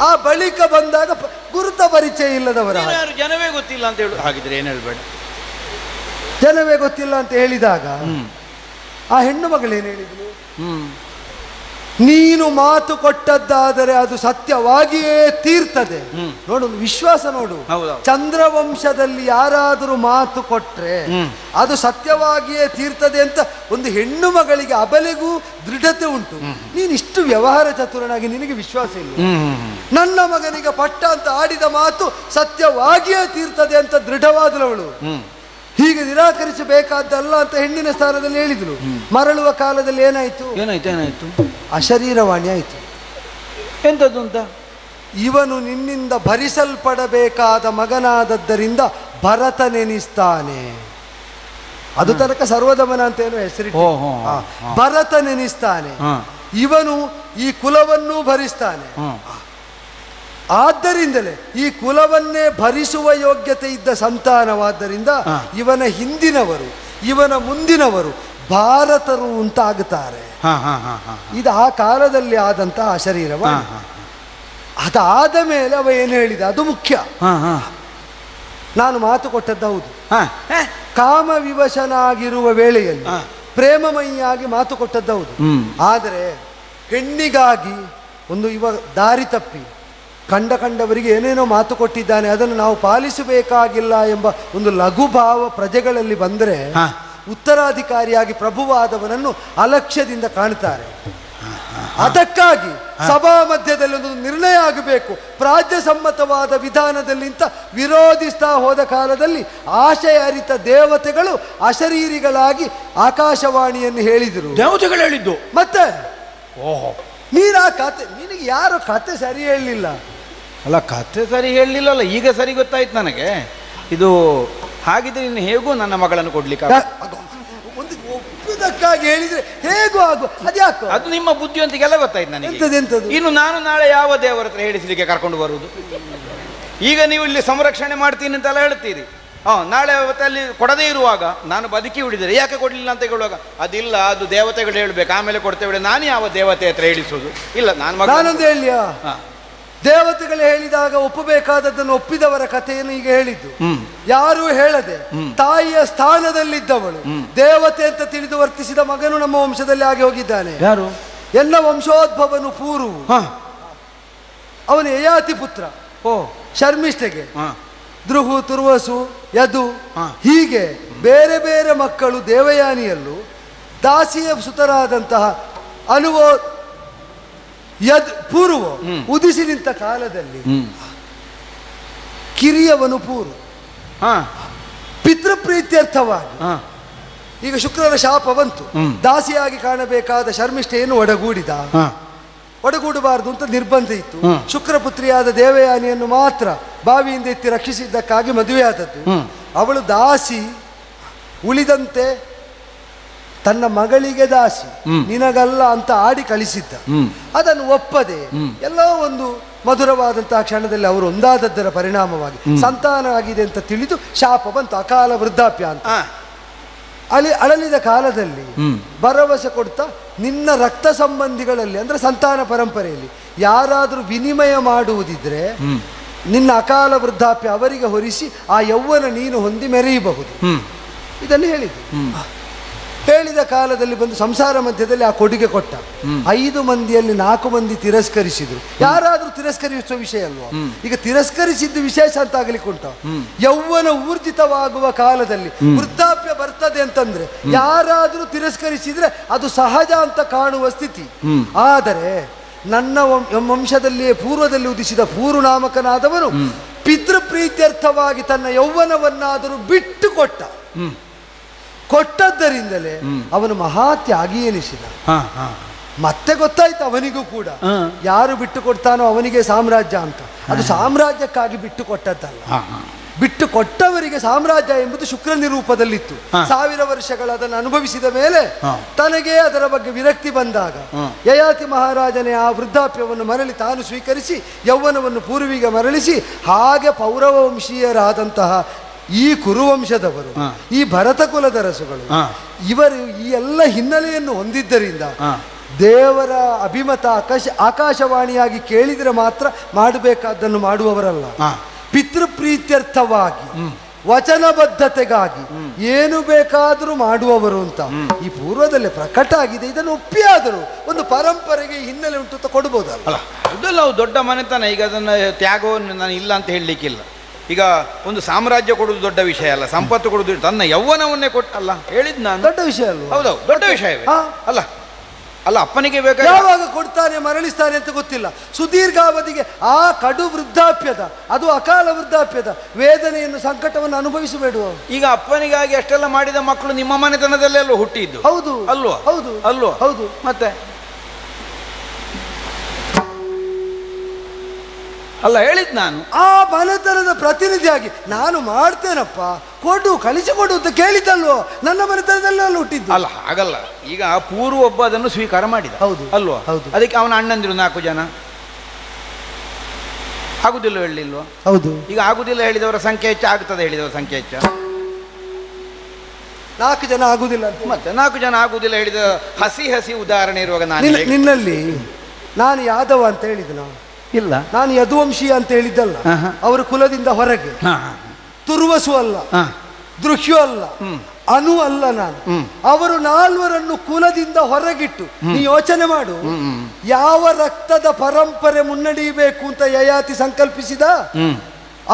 ಆ ಬಳಿಕ ಬಂದಾಗ ಗುರುತ ಪರಿಚಯ ಇಲ್ಲದವರ ಜನವೇ ಗೊತ್ತಿಲ್ಲ ಅಂತ ಹೇಳುದು. ಹಾಗಿದ್ರೆ ಏನು ಹೇಳ್ಬೇಡ, ಜನವೇ ಗೊತ್ತಿಲ್ಲ ಅಂತ ಹೇಳಿದಾಗ ಆ ಹೆಣ್ಣು ಮಗಳೇನು ಹೇಳಿದ್ಲು? ನೀನು ಮಾತು ಕೊಟ್ಟದ್ದಾದರೆ ಅದು ಸತ್ಯವಾಗಿಯೇ ತೀರ್ತದೆ. ನೋಡು, ವಿಶ್ವಾಸ ನೋಡು. ಚಂದ್ರವಂಶದಲ್ಲಿ ಯಾರಾದರೂ ಮಾತು ಕೊಟ್ರೆ ಅದು ಸತ್ಯವಾಗಿಯೇ ತೀರ್ತದೆ ಅಂತ ಒಂದು ಹೆಣ್ಣು ಮಗಳಿಗೆ ಅಬಲೆಗೂ ದೃಢತೆ ಉಂಟು. ನೀನು ಇಷ್ಟು ವ್ಯವಹಾರ ಚತುರನಾಗಿ ನಿನಗೆ ವಿಶ್ವಾಸ ಇಲ್ಲ. ನನ್ನ ಮಗನಿಗೆ ಪಟ್ಟ ಅಂತ ಆಡಿದ ಮಾತು ಸತ್ಯವಾಗಿಯೇ ತೀರ್ತದೆ ಅಂತ ದೃಢವಾದವಳು ಹೀಗೆ ನಿರಾಕರಿಸಬೇಕಾದ್ದಲ್ಲ ಅಂತ ಹೆಣ್ಣಿನ ಸ್ಥಾನದಲ್ಲಿ ಹೇಳಿದ್ರು. ಮರಳುವ ಕಾಲದಲ್ಲಿ ಏನಾಯ್ತು? ಅಶರೀರವಾಣಿ ಆಯಿತು. ಎಂಥದ್ದು ಅಂತ? ಇವನು ನಿನ್ನಿಂದ ಭರಿಸಲ್ಪಡಬೇಕಾದ ಮಗನಾದದ್ದರಿಂದ ಭರತ ನೆನಿಸ್ತಾನೆ. ಅದು ತನಕ ಸರ್ವದಮನ ಅಂತ ಏನೋ ಹೆಸರಿಟ್ಟು ಭರತ ನೆನಿಸ್ತಾನೆ. ಇವನು ಈ ಕುಲವನ್ನೂ ಭರಿಸ್ತಾನೆ. ಆದ್ದರಿಂದಲೇ ಈ ಕುಲವನ್ನೇ ಭರಿಸುವ ಯೋಗ್ಯತೆ ಇದ್ದ ಸಂತಾನವಾದ್ದರಿಂದ ಇವನ ಹಿಂದಿನವರು ಇವನ ಮುಂದಿನವರು ಭಾರತರು ಅಂತಾಗುತ್ತಾರೆ. ಇದು ಆ ಕಾಲದಲ್ಲಿ ಆದಂತಹ ಶರೀರವಾಣಿ. ಅದಾದ ಮೇಲೆ ಅವ ಏನು ಹೇಳಿದ ಅದು ಮುಖ್ಯ. ನಾನು ಮಾತು ಕೊಟ್ಟದ್ದು ಹೌದು. ಕಾಮ ವಿವಶನಾಗಿರುವ ವೇಳೆಯಲ್ಲಿ ಪ್ರೇಮಮಯಿಯಾಗಿ ಮಾತು ಕೊಟ್ಟದ್ದು ಹೌದು. ಆದರೆ ಹೆಣ್ಣಿಗಾಗಿ ಒಂದು ದಾರಿ ತಪ್ಪಿ ಕಂಡವರಿಗೆ ಏನೇನೋ ಮಾತು ಕೊಟ್ಟಿದ್ದಾನೆ, ಅದನ್ನು ನಾವು ಪಾಲಿಸಬೇಕಾಗಿಲ್ಲ ಎಂಬ ಒಂದು ಲಘುಭಾವ ಪ್ರಜೆಗಳಲ್ಲಿ ಬಂದರೆ ಉತ್ತರಾಧಿಕಾರಿಯಾಗಿ ಪ್ರಭುವಾದವನನ್ನು ಅಲಕ್ಷ್ಯದಿಂದ ಕಾಣ್ತಾರೆ. ಅದಕ್ಕಾಗಿ ಸಭಾ ಮಧ್ಯದಲ್ಲಿ ಒಂದು ನಿರ್ಣಯ ಆಗಬೇಕು. ಪ್ರಾಜ್ಯಸಮ್ಮತವಾದ ವಿಧಾನದಲ್ಲಿಂತ ವಿರೋಧಿಸ್ತಾ ಹೋದ ಕಾಲದಲ್ಲಿ ಆಶಯ ಅರಿತ ದೇವತೆಗಳು ಅಶರೀರಿಗಳಾಗಿ ಆಕಾಶವಾಣಿಯನ್ನು ಹೇಳಿದರು. ದೇವತೆಗಳು ಹೇಳಿದ್ದು ಮತ್ತೆ ಓಹೋ, ನೀನು ಆ ಕತೆ, ನಿನಗೆ ಯಾರು ಕತೆ ಸರಿ ಹೇಳಲಿಲ್ಲ ಅಲ್ಲ, ಕತೆ ಸರಿ ಹೇಳಲಿಲ್ಲಲ್ಲ, ಈಗ ಸರಿ ಗೊತ್ತಾಯ್ತು ನನಗೆ. ಇದು ಹಾಗಿದ್ರೆ ಇನ್ನು ಹೇಗೂ ನನ್ನ ಮಗಳನ್ನು ಕೊಡ್ಲಿಕ್ಕೆ ಒಂದು ಒಪ್ಪುದಕ್ಕಾಗಿ ಹೇಳಿದ್ರೆ ಹೇಗೂ ಆಗು, ಅದ್ಯಾಕೋ? ಅದು ನಿಮ್ಮ ಬುದ್ಧಿವಂತಿಗೆಲ್ಲ ಗೊತ್ತಾಯ್ತು ನನಗೆ. ಎಂಥದ್ದು? ಇನ್ನು ನಾನು ನಾಳೆ ಯಾವ ದೇವರ ಹತ್ರ ಹೇಳಿಸ್ಲಿಕ್ಕೆ ಕರ್ಕೊಂಡು ಬರುವುದು? ಈಗ ನೀವು ಇಲ್ಲಿ ಸಂರಕ್ಷಣೆ ಮಾಡ್ತೀನಿ ಅಂತೆಲ್ಲ ಹೇಳ್ತೀರಿ, ನಾಳೆ ಅವತ್ತಲ್ಲಿ ಕೊಡದೇ ಇರುವಾಗ ನಾನು ಬದುಕಿ ಉಳಿದರೆ ಯಾಕೆ ಕೊಡಲಿಲ್ಲ ಅಂತ ಹೇಳುವಾಗ ಅದಿಲ್ಲ, ಅದು ದೇವತೆಗಳು ಹೇಳ್ಬೇಕು, ಆಮೇಲೆ ಕೊಡ್ತೇವೆ. ನಾನು ಯಾವ ದೇವತೆ ಹತ್ರ ಹೇಳಿಸೋದು? ಇಲ್ಲ, ನಾನೊಂದು ಹೇಳಿಯಾ, ದೇವತೆಗಳು ಹೇಳಿದಾಗ ಒಪ್ಪಬೇಕಾದದ್ದನ್ನು ಒಪ್ಪಿದವರ ಕಥೆಯನ್ನು ಈಗ ಹೇಳಿದ್ದು. ಯಾರೂ ಹೇಳದೆ ತಾಯಿಯ ಸ್ಥಾನದಲ್ಲಿದ್ದವಳು ದೇವತೆ ಅಂತ ತಿಳಿದು ವರ್ತಿಸಿದ ಮಗನು ನಮ್ಮ ವಂಶದಲ್ಲಿ ಆಗಿ ಹೋಗಿದ್ದಾನೆ. ಯಾರು? ಎಲ್ಲ ವಂಶೋದ್ಭವನು ಪೂರ್ವ, ಅವನು ಯಯಾತಿ ಪುತ್ರ. ಶರ್ಮಿಷ್ಠೆಗೆ ಧ್ರುವು, ತುರ್ವಸು, ಯದು, ಹೀಗೆ ಬೇರೆ ಬೇರೆ ಮಕ್ಕಳು ದೇವಯಾನಿಯಲ್ಲೂ ದಾಸಿಯ ಸುತರಾದಂತಹ ಅನುವೋ ಪೂರ್ವ ಉದಿಸಿ ನಿಂತ ಕಾಲದಲ್ಲಿ ಕಿರಿಯವನು ಪೂರ್ವ ಪಿತೃಪ್ರೀತ್ಯರ್ಥವಾಗಿ ಈಗ ಶುಕ್ರನ ಶಾಪ ಬಂತು. ದಾಸಿಯಾಗಿ ಕಾಣಬೇಕಾದ ಶರ್ಮಿಷ್ಠೆಯನ್ನು ಒಡಗೂಡಬಾರದು ಅಂತ ನಿರ್ಬಂಧ ಇತ್ತು. ಶುಕ್ರಪುತ್ರಿಯಾದ ದೇವಯಾನಿಯನ್ನು ಮಾತ್ರ ಬಾವಿಯಿಂದ ಎತ್ತಿ ರಕ್ಷಿಸಿದ್ದಕ್ಕಾಗಿ ಮದುವೆಯಾದದ್ದು. ಅವಳು ದಾಸಿ, ಉಳಿದಂತೆ ತನ್ನ ಮಗಳಿಗೆ ದಾಸಿ, ನಿನಗಲ್ಲ ಅಂತ ಆಡಿ ಕಳಿಸಿದ್ದ. ಅದನ್ನು ಒಪ್ಪದೆ ಎಲ್ಲೋ ಒಂದು ಮಧುರವಾದಂತಹ ಕ್ಷಣದಲ್ಲಿ ಅವರು ಒಂದಾದದ್ದರ ಪರಿಣಾಮವಾಗಿ ಸಂತಾನ ಆಗಿದೆ ಅಂತ ತಿಳಿದು ಶಾಪ ಬಂತು, ಅಕಾಲ ವೃದ್ಧಾಪ್ಯ ಅಂತ. ಅಳಲಿದ ಕಾಲದಲ್ಲಿ ಭರವಸೆ ಕೊಡ್ತಾ, ನಿನ್ನ ರಕ್ತ ಸಂಬಂಧಿಗಳಲ್ಲಿ ಅಂದ್ರೆ ಸಂತಾನ ಪರಂಪರೆಯಲ್ಲಿ ಯಾರಾದರೂ ವಿನಿಮಯ ಮಾಡುವುದಿದ್ರೆ ನಿನ್ನ ಅಕಾಲ ವೃದ್ಧಾಪ್ಯ ಅವರಿಗೆ ಹೊರಿಸಿ ಆ ಯೌವನ ನೀನು ಹೊಂದಿ ಮೆರೆಯಬಹುದು. ಇದನ್ನು ಹೇಳಿದ ಕಾಲದಲ್ಲಿ ಬಂದು ಸಂಸಾರ ಮಧ್ಯದಲ್ಲಿ ಆ ಕೊಡುಗೆ ಕೊಟ್ಟ. 5 ಮಂದಿಯಲ್ಲಿ 4 ಮಂದಿ ತಿರಸ್ಕರಿಸಿದ್ರು. ಯಾರಾದ್ರೂ ತಿರಸ್ಕರಿಸುವ ವಿಷಯ ಅಲ್ವಾ? ಈಗ ತಿರಸ್ಕರಿಸಿದ್ದು ವಿಶೇಷ ಅಂತ ಆಗ್ಲಿಕ್ಕೆ ಉಂಟ. ಯೌವನ ಊರ್ಜಿತವಾಗುವ ಕಾಲದಲ್ಲಿ ವೃದ್ಧಾಪ್ಯ ಬರ್ತದೆ ಅಂತಂದ್ರೆ ಯಾರಾದ್ರೂ ತಿರಸ್ಕರಿಸಿದ್ರೆ ಅದು ಸಹಜ ಅಂತ ಕಾಣುವ ಸ್ಥಿತಿ. ಆದರೆ ನನ್ನ ವಂಶದಲ್ಲಿಯೇ ಪೂರ್ವದಲ್ಲಿ ಉದಿಸಿದ ಪೂರ್ವ ನಾಮಕನಾದವನು ಪಿತೃಪ್ರೀತ್ಯರ್ಥವಾಗಿ ತನ್ನ ಯೌವನವನ್ನಾದರೂ ಬಿಟ್ಟು ಕೊಟ್ಟದ್ದರಿಂದಲೇ ಅವನು ಮಹಾತ್ಯಾಗಿ ಎನಿಸಿದ. ಮತ್ತೆ ಗೊತ್ತಾಯ್ತು ಅವನಿಗೂ ಕೂಡ, ಯಾರು ಬಿಟ್ಟು ಕೊಡ್ತಾನೋ ಅವನಿಗೆ ಸಾಮ್ರಾಜ್ಯ ಅಂತ. ಅದು ಸಾಮ್ರಾಜ್ಯಕ್ಕಾಗಿ ಬಿಟ್ಟು ಕೊಟ್ಟದ್ದಲ್ಲ, ಬಿಟ್ಟು ಕೊಟ್ಟವರಿಗೆ ಸಾಮ್ರಾಜ್ಯ ಎಂಬುದು ಶುಕ್ರ ನಿರೂಪದಲ್ಲಿತ್ತು. 1000 ವರ್ಷಗಳು ಅದನ್ನು ಅನುಭವಿಸಿದ ಮೇಲೆ ತನಗೆ ಅದರ ಬಗ್ಗೆ ವಿರಕ್ತಿ ಬಂದಾಗ ಯಯಾತಿ ಮಹಾರಾಜನೇ ಆ ವೃದ್ಧಾಪ್ಯವನ್ನು ಮರಳಿ ತಾನು ಸ್ವೀಕರಿಸಿ ಯೌವನವನ್ನು ಪೂರ್ವಿಗೆ ಮರಳಿಸಿ, ಹಾಗೆ ಪೌರವ ವಂಶೀಯರಾದಂತಹ ಈ ಕುರುವಂಶದವರು, ಈ ಭರತ ಕುಲದ ರಸುಗಳು, ಇವರು ಈ ಎಲ್ಲ ಹಿನ್ನೆಲೆಯನ್ನು ಹೊಂದಿದ್ದರಿಂದ ದೇವರ ಅಭಿಮತ ಆಕಾಶವಾಣಿಯಾಗಿ ಕೇಳಿದರೆ ಮಾತ್ರ ಮಾಡಬೇಕಾದ್ದನ್ನು ಮಾಡುವವರಲ್ಲ. ಪಿತೃಪ್ರೀತ್ಯರ್ಥವಾಗಿ ವಚನಬದ್ಧತೆಗಾಗಿ ಏನು ಬೇಕಾದರೂ ಮಾಡುವವರು ಅಂತ ಈ ಪೂರ್ವದಲ್ಲೇ ಪ್ರಕಟ ಆಗಿದೆ. ಇದನ್ನು ಒಪ್ಪಿಯಾದರೂ ಒಂದು ಪರಂಪರೆಗೆ ಹಿನ್ನೆಲೆ ಉಂಟು ಅಂತ ಕೊಡ್ಬೋದಲ್ಲ. ಅದೆಲ್ಲ ದೊಡ್ಡ ಮನೆತನ. ಈಗ ಅದನ್ನು ತ್ಯಾಗವನ್ನು ನಾನು ಇಲ್ಲ ಅಂತ ಹೇಳಲಿಕ್ಕಿಲ್ಲ. ಈಗ ಒಂದು ಸಾಮ್ರಾಜ್ಯ ಕೊಡುವುದು ದೊಡ್ಡ ವಿಷಯ ಅಲ್ಲ, ಸಂಪತ್ತು ಕೊಡುವುದು, ತನ್ನ ಯೌವನವನ್ನೇ ಕೊಟ್ಟಲ್ಲ ಹೇಳಿದ್ ನಾನು ದೊಡ್ಡ ವಿಷಯ ಅಲ್ಲ. ಹೌದೌದು, ದೊಡ್ಡ ವಿಷಯವೇ ಅಲ್ಲ. ಅಪ್ಪನಿಗೆ ಬೇಕಾದ ಯಾವಾಗ ಕೊಡ್ತಾನೆ ಮರಳಿಸ್ತಾನೆ ಅಂತ ಗೊತ್ತಿಲ್ಲ. ಸುದೀರ್ಘಾವಧಿಗೆ ಆ ಕಡು ವೃದ್ಧಾಪ್ಯದ, ಅದು ಅಕಾಲ ವೃದ್ಧಾಪ್ಯದ ವೇದನೆಯನ್ನು, ಸಂಕಟವನ್ನು ಅನುಭವಿಸಬೇಡುವ. ಈಗ ಅಪ್ಪನಿಗಾಗಿ ಅಷ್ಟೆಲ್ಲ ಮಾಡಿದ ಮಕ್ಕಳು ನಿಮ್ಮ ಮನೆತನದಲ್ಲೆಲ್ಲೋ ಹುಟ್ಟಿದ್ದು. ಹೌದು ಅಲ್ವಾ? ಹೌದು ಅಲ್ವಾ? ಹೌದು. ಮತ್ತೆ ಅಲ್ಲ ಹೇಳಿದ್ ನಾನು ಆ ಮನೆತನದ ಪ್ರತಿನಿಧಿಯಾಗಿ ನಾನು ಮಾಡ್ತೇನಪ್ಪ, ಕಳಿಸಿಕೊಡು ಅಂತ ಕೇಳಿದ್ದಲ್ವೋ. ನನ್ನ ಮನೆತನದಲ್ಲ ಹುಟ್ಟಿದ್ದು ಅಲ್ಲ, ಹಾಗಲ್ಲ. ಈಗ ಪೂರ್ವ ಒಬ್ಬ ಅದನ್ನು ಸ್ವೀಕಾರ ಮಾಡಿದ. ಹೌದು ಅಲ್ವಾ? ಹೌದು. ಅದಕ್ಕೆ ಅವನ ಅಣ್ಣಂದಿರು 4 ಜನ ಆಗುದಿಲ್ಲ ಹೇಳಿಲ್ವಾ? ಹೌದು. ಈಗ ಆಗುದಿಲ್ಲ ಹೇಳಿದವರ ಸಂಖ್ಯೆ ಹೆಚ್ಚು, ಆಗುತ್ತದೆ ಹೇಳಿದವರ ಸಂಖ್ಯೆ ಹೆಚ್ಚು. 4 ಜನ ಆಗುದಿಲ್ಲ ಮತ್ತೆ 4 ಜನ ಆಗುದಿಲ್ಲ ಹೇಳಿದ ಹಸಿ ಉದಾಹರಣೆ ಇರುವಾಗ ನಿನ್ನಲ್ಲಿ ನಾನು ಯಾದವ ಅಂತ ಹೇಳಿದ ಇಲ್ಲ, ನಾನು ಯದುವಂಶೀಯ ಅಂತ ಹೇಳಿದ್ದಲ್ಲ. ಅವರ ಕುಲದಿಂದ ಹೊರಗೆ ತುರ್ವಸು ಅಲ್ಲ, ದೃಶ್ಯ ಅಲ್ಲ, ಅನು ಅಲ್ಲ ನಾನು. ಅವರು ನಾಲ್ವರನ್ನು ಕುಲದಿಂದ ಹೊರಗಿಟ್ಟು ನೀ ಯೋಚನೆ ಮಾಡು, ಯಾವ ರಕ್ತದ ಪರಂಪರೆ ಮುನ್ನಡೆಯಬೇಕು ಅಂತ ಯಯಾತಿ ಸಂಕಲ್ಪಿಸಿದ.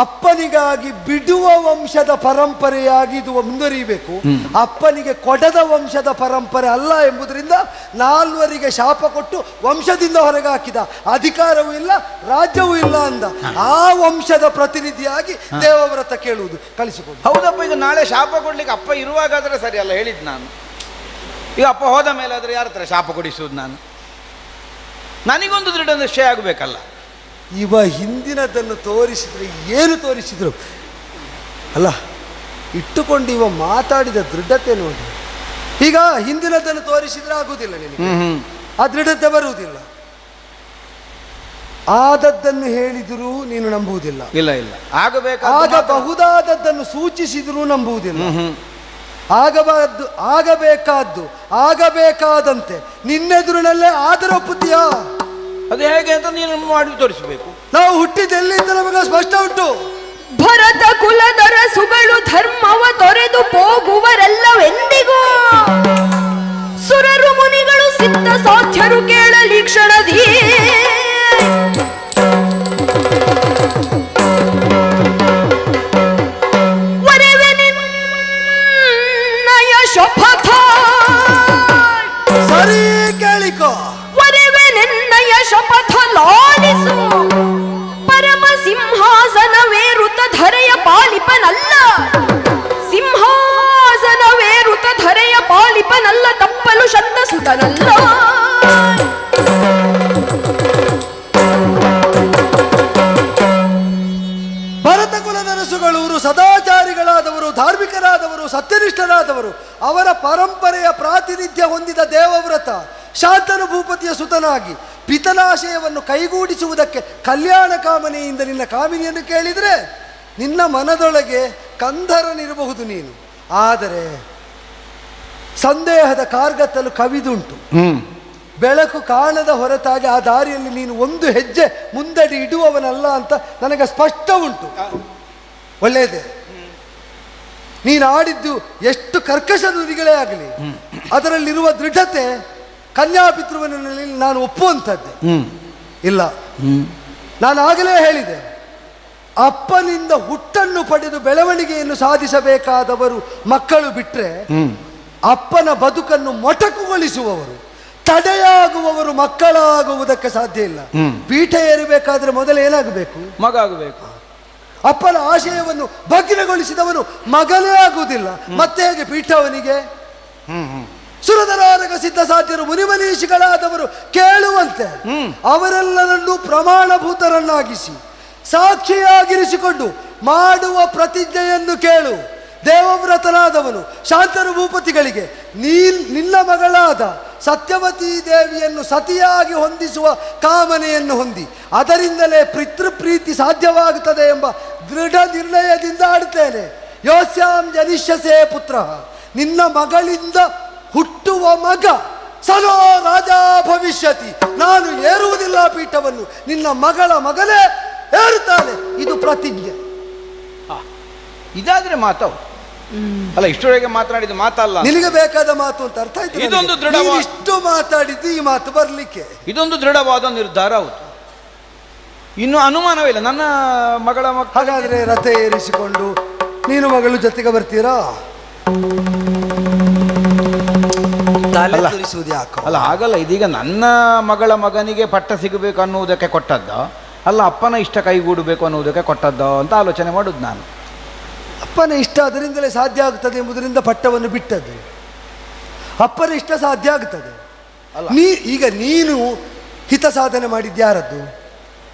ಅಪ್ಪನಿಗಾಗಿ ಬಿಡುವ ವಂಶದ ಪರಂಪರೆಯಾಗಿ ಇದು ಮುಂದುವರಿಯಬೇಕು, ಅಪ್ಪನಿಗೆ ಕೊಡದ ವಂಶದ ಪರಂಪರೆ ಅಲ್ಲ ಎಂಬುದರಿಂದ ನಾಲ್ವರಿಗೆ ಶಾಪ ಕೊಟ್ಟು ವಂಶದಿಂದ ಹೊರಗೆ ಹಾಕಿದ. ಅಧಿಕಾರವೂ ಇಲ್ಲ, ರಾಜ್ಯವೂ ಇಲ್ಲ ಅಂದ. ಆ ವಂಶದ ಪ್ರತಿನಿಧಿಯಾಗಿ ದೇವವ್ರತ ಕೇಳುವುದು, ಕಳಿಸಿಕೊಡು. ಹೌದಪ್ಪ, ಈಗ ನಾಳೆ ಶಾಪ ಕೊಡ್ಲಿಕ್ಕೆ ಅಪ್ಪ ಇರುವಾಗಾದ್ರೆ ಸರಿ ಅಲ್ಲ ಹೇಳಿದ್ ನಾನು. ಈಗ ಅಪ್ಪ ಹೋದ ಮೇಲೆ ಆದ್ರೆ ಯಾರ ಹತ್ರ ಶಾಪ ಕೊಡಿಸುವುದು ನಾನು? ನನಗೊಂದು ದೃಢ ನಿಶ್ಚಯ ಆಗಬೇಕಲ್ಲ. ಇವ ಹಿಂದಿನದನ್ನು ತೋರಿಸಿದ್ರೆ ಏನು ತೋರಿಸಿದ್ರು ಅಲ್ಲ, ಇಟ್ಟುಕೊಂಡು ಇವ ಮಾತಾಡಿದ ದೃಢತೆ ನೋಡಿ. ಈಗ ಹಿಂದಿನದನ್ನು ತೋರಿಸಿದ್ರೆ ಆಗುವುದಿಲ್ಲ ನಿನಗೆ, ಆ ದೃಢತೆ ಬರುವುದಿಲ್ಲ. ಆದದ್ದನ್ನು ಹೇಳಿದರೂ ನೀನು ನಂಬುವುದಿಲ್ಲ. ಇಲ್ಲ ಇಲ್ಲ, ಆಗಬಹುದಾದದ್ದನ್ನು ಸೂಚಿಸಿದರೂ ನಂಬುವುದಿಲ್ಲ. ಆಗಬೇಕಾದ್ದು ಆಗಬೇಕಾದಂತೆ ನಿನ್ನೆದುರಿನಲ್ಲೇ ಆದರ ಒಪ್ಪುತ್ತೀಯಾ? ಅದು ಹೇಗೆ ಅಂತ ನೀನು ಮಾಡಿ ತೋರಿಸಬೇಕು. ನಾವು ಹುಟ್ಟಿದ್ದೆಲ್ಲಿಂದ ನಮಗೆ ಸ್ಪಷ್ಟ ಉಂಟು. ಭರತ ಕುಲದರ ಸುಗಳು ಧರ್ಮವ ತೊರೆದು ಹೋಗುವರೆಲ್ಲವೆಂದಿಗೂ ಸುರರು ಮುನಿಗಳು ಸಿದ್ಧ ಸಾಧ್ಯರು ಕೇಳಲಿ ಕ್ಷಣದಿ. ವರೆವೆ ನಿನ್ನಯ ಶಪಥ ಸರಿ ಕೇಳಿಕೋ. ನಿನ್ನಯ ಶಪಥ ಲಾಲಿಸು, ಪರಮ ಸಿಂಹಾಸನವೇರುತ ಧರೆಯ ಪಾಲಿಪನಲ್ಲ, ಸಿಂಹಾಸನವೇರುತ ಧರೆಯ ಪಾಲಿಪನಲ್ಲ, ತಪ್ಪಲು ಶಂತ ಸುತನಲ್ಲ. ಭರತ ಕುಲದ ರಸುಗಳವರು ಸದಾಚಾರಿಗಳಾದವರು, ಧಾರ್ಮಿಕರಾದವರು, ಸತ್ಯನಿಷ್ಠರಾದವರು, ಅವರ ಪರಂಪರೆಯ ಪ್ರಾತಿನಿಧ್ಯ ಹೊಂದಿದ ದೇವವ್ರತ ಶಾಂತನು ಭೂಪತಿಯ ಸುತನಾಗಿ ಪಿತನಾಶಯವನ್ನು ಕೈಗೂಡಿಸುವುದಕ್ಕೆ ಕಲ್ಯಾಣ ಕಾಮನೆಯಿಂದ ನಿನ್ನ ಕಾಮಿನಿಯನ್ನು ಕೇಳಿದರೆ ನಿನ್ನ ಮನದೊಳಗೆ ಕಂಧರನಿರಬಹುದು ನೀನು. ಆದರೆ ಸಂದೇಹದ ಕಾರ್ಗತ್ತಲು ಕವಿದುಂಟು. ಬೆಳಕು ಕಾಣದ ಹೊರತಾಗಿ ಆ ದಾರಿಯಲ್ಲಿ ನೀನು ಒಂದು ಹೆಜ್ಜೆ ಮುಂದಡಿ ಇಡುವವನಲ್ಲ ಅಂತ ನನಗೆ ಸ್ಪಷ್ಟ ಉಂಟು. ಒಳ್ಳೆಯದೇ, ನೀನು ಆಡಿದ್ದು ಎಷ್ಟು ಕರ್ಕಶ ನುಡಿಗಳೇ ಆಗಲಿ, ಅದರಲ್ಲಿರುವ ದೃಢತೆ ಕನ್ಯಾಪಿತೃವಿನಲ್ಲಿ ನಾನು ಒಪ್ಪುವಂಥದ್ದೇ ಇಲ್ಲ. ನಾನು ಆಗಲೇ ಹೇಳಿದೆ, ಅಪ್ಪನಿಂದ ಹುಟ್ಟನ್ನು ಪಡೆದು ಬೆಳವಣಿಗೆಯನ್ನು ಸಾಧಿಸಬೇಕಾದವರು ಮಕ್ಕಳು ಬಿಟ್ಟರೆ ಅಪ್ಪನ ಬದುಕನ್ನು ಮೊಟಕುಗೊಳಿಸುವವರು, ತಡೆಯಾಗುವವರು ಮಕ್ಕಳಾಗುವುದಕ್ಕೆ ಸಾಧ್ಯ ಇಲ್ಲ. ಪೀಠ ಏರಬೇಕಾದ್ರೆ ಮೊದಲು ಏನಾಗಬೇಕು? ಮಗ ಆಗಬೇಕು. ಅಪ್ಪನ ಆಶಯವನ್ನು ಭಗ್ನಗೊಳಿಸಿದವನು ಮಗನೇ ಆಗುವುದಿಲ್ಲ, ಮತ್ತೆ ಹೇಗೆ ಪೀಠವನಿಗೆ? ಸುರಧರಾರಗ ಸಿದ್ಧ ಸಾಧ್ಯರು ಮುನಿಮನೀಷಿಗಳಾದವರು ಕೇಳುವಂತೆ ಅವರೆಲ್ಲರನ್ನೂ ಪ್ರಮಾಣಭೂತರನ್ನಾಗಿಸಿ ಸಾಕ್ಷಿಯಾಗಿರಿಸಿಕೊಂಡು ಮಾಡುವ ಪ್ರತಿಜ್ಞೆಯನ್ನು ಕೇಳು. ದೇವವ್ರತನಾದವನು ಶಾಂತನು ಭೂಪತಿಗಳಿಗೆ ನಿನ್ನ ಮಗಳಾದ ಸತ್ಯವತೀ ದೇವಿಯನ್ನು ಸತಿಯಾಗಿ ಹೊಂದಿಸುವ ಕಾಮನೆಯನ್ನು ಹೊಂದಿ ಅದರಿಂದಲೇ ಪಿತೃಪ್ರೀತಿ ಸಾಧ್ಯವಾಗುತ್ತದೆ ಎಂಬ ದೃಢ ನಿರ್ಣಯದಿಂದ ಆಡುತ್ತೇನೆ. ಯೋಸ್ಯಾಂ ಜನಿಷ್ಯಸೇ ಪುತ್ರ, ನಿನ್ನ ಮಗಳಿಂದ ಹುಟ್ಟುವ ಮಗ ಸದೋ ರಾಜ ಭವಿಷ್ಯತಿ. ನಾನು ಏರುವುದಿಲ್ಲ ಪೀಠವನ್ನು, ನಿನ್ನ ಮಗಳ ಮಗನೇ ಏರುತ್ತಾನೆ. ಇದು ಪ್ರತಿಜ್ಞೆ. ಇದಾದ್ರೆ ಮಾತು ಅಲ್ಲ, ಇಷ್ಟೊಳಗೆ ಮಾತನಾಡಿದ ಮಾತಲ್ಲ. ನಿನಗೆ ಬೇಕಾದ ಮಾತು ಅಂತ ಅರ್ಥ ಆಯ್ತು. ಇದೊಂದು ದೃಢವಾದ, ಇಷ್ಟು ಮಾತಾಡಿದ್ದು ಈ ಮಾತು ಬರಲಿಕ್ಕೆ ಇದೊಂದು ದೃಢವಾದ ನಿರ್ಧಾರ ಹೌದು. ಇನ್ನು ಅನುಮಾನವಿಲ್ಲ. ನನ್ನ ಮಗಳ ಹಾಗಾದ್ರೆ ರಥ ಏರಿಸಿಕೊಂಡು ನೀನು ಮಗಳು ಜೊತೆಗೆ ಬರ್ತೀರಾ? ಅಲ್ಲ, ಹಾಗಲ್ಲ. ಇದೀಗ ನನ್ನ ಮಗಳ ಮಗನಿಗೆ ಪಟ್ಟ ಸಿಗಬೇಕು ಅನ್ನುವುದಕ್ಕೆ ಕೊಟ್ಟದ್ದ ಅಲ್ಲ, ಅಪ್ಪನ ಇಷ್ಟ ಕೈಗೂಡಬೇಕು ಅನ್ನುವುದಕ್ಕೆ ಕೊಟ್ಟದ್ದ ಅಂತ ಆಲೋಚನೆ ಮಾಡುದು ನಾನು. ಅಪ್ಪನ ಇಷ್ಟ ಅದರಿಂದಲೇ ಸಾಧ್ಯ ಆಗ್ತದೆ ಎಂಬುದರಿಂದ ಪಟ್ಟವನ್ನು ಬಿಟ್ಟದ್ದು. ಅಪ್ಪನ ಇಷ್ಟ ಸಾಧ್ಯ ಆಗ್ತದೆ. ಈಗ ನೀನು ಹಿತ ಸಾಧನೆ ಮಾಡಿದ್ಯಾರದ್ದು?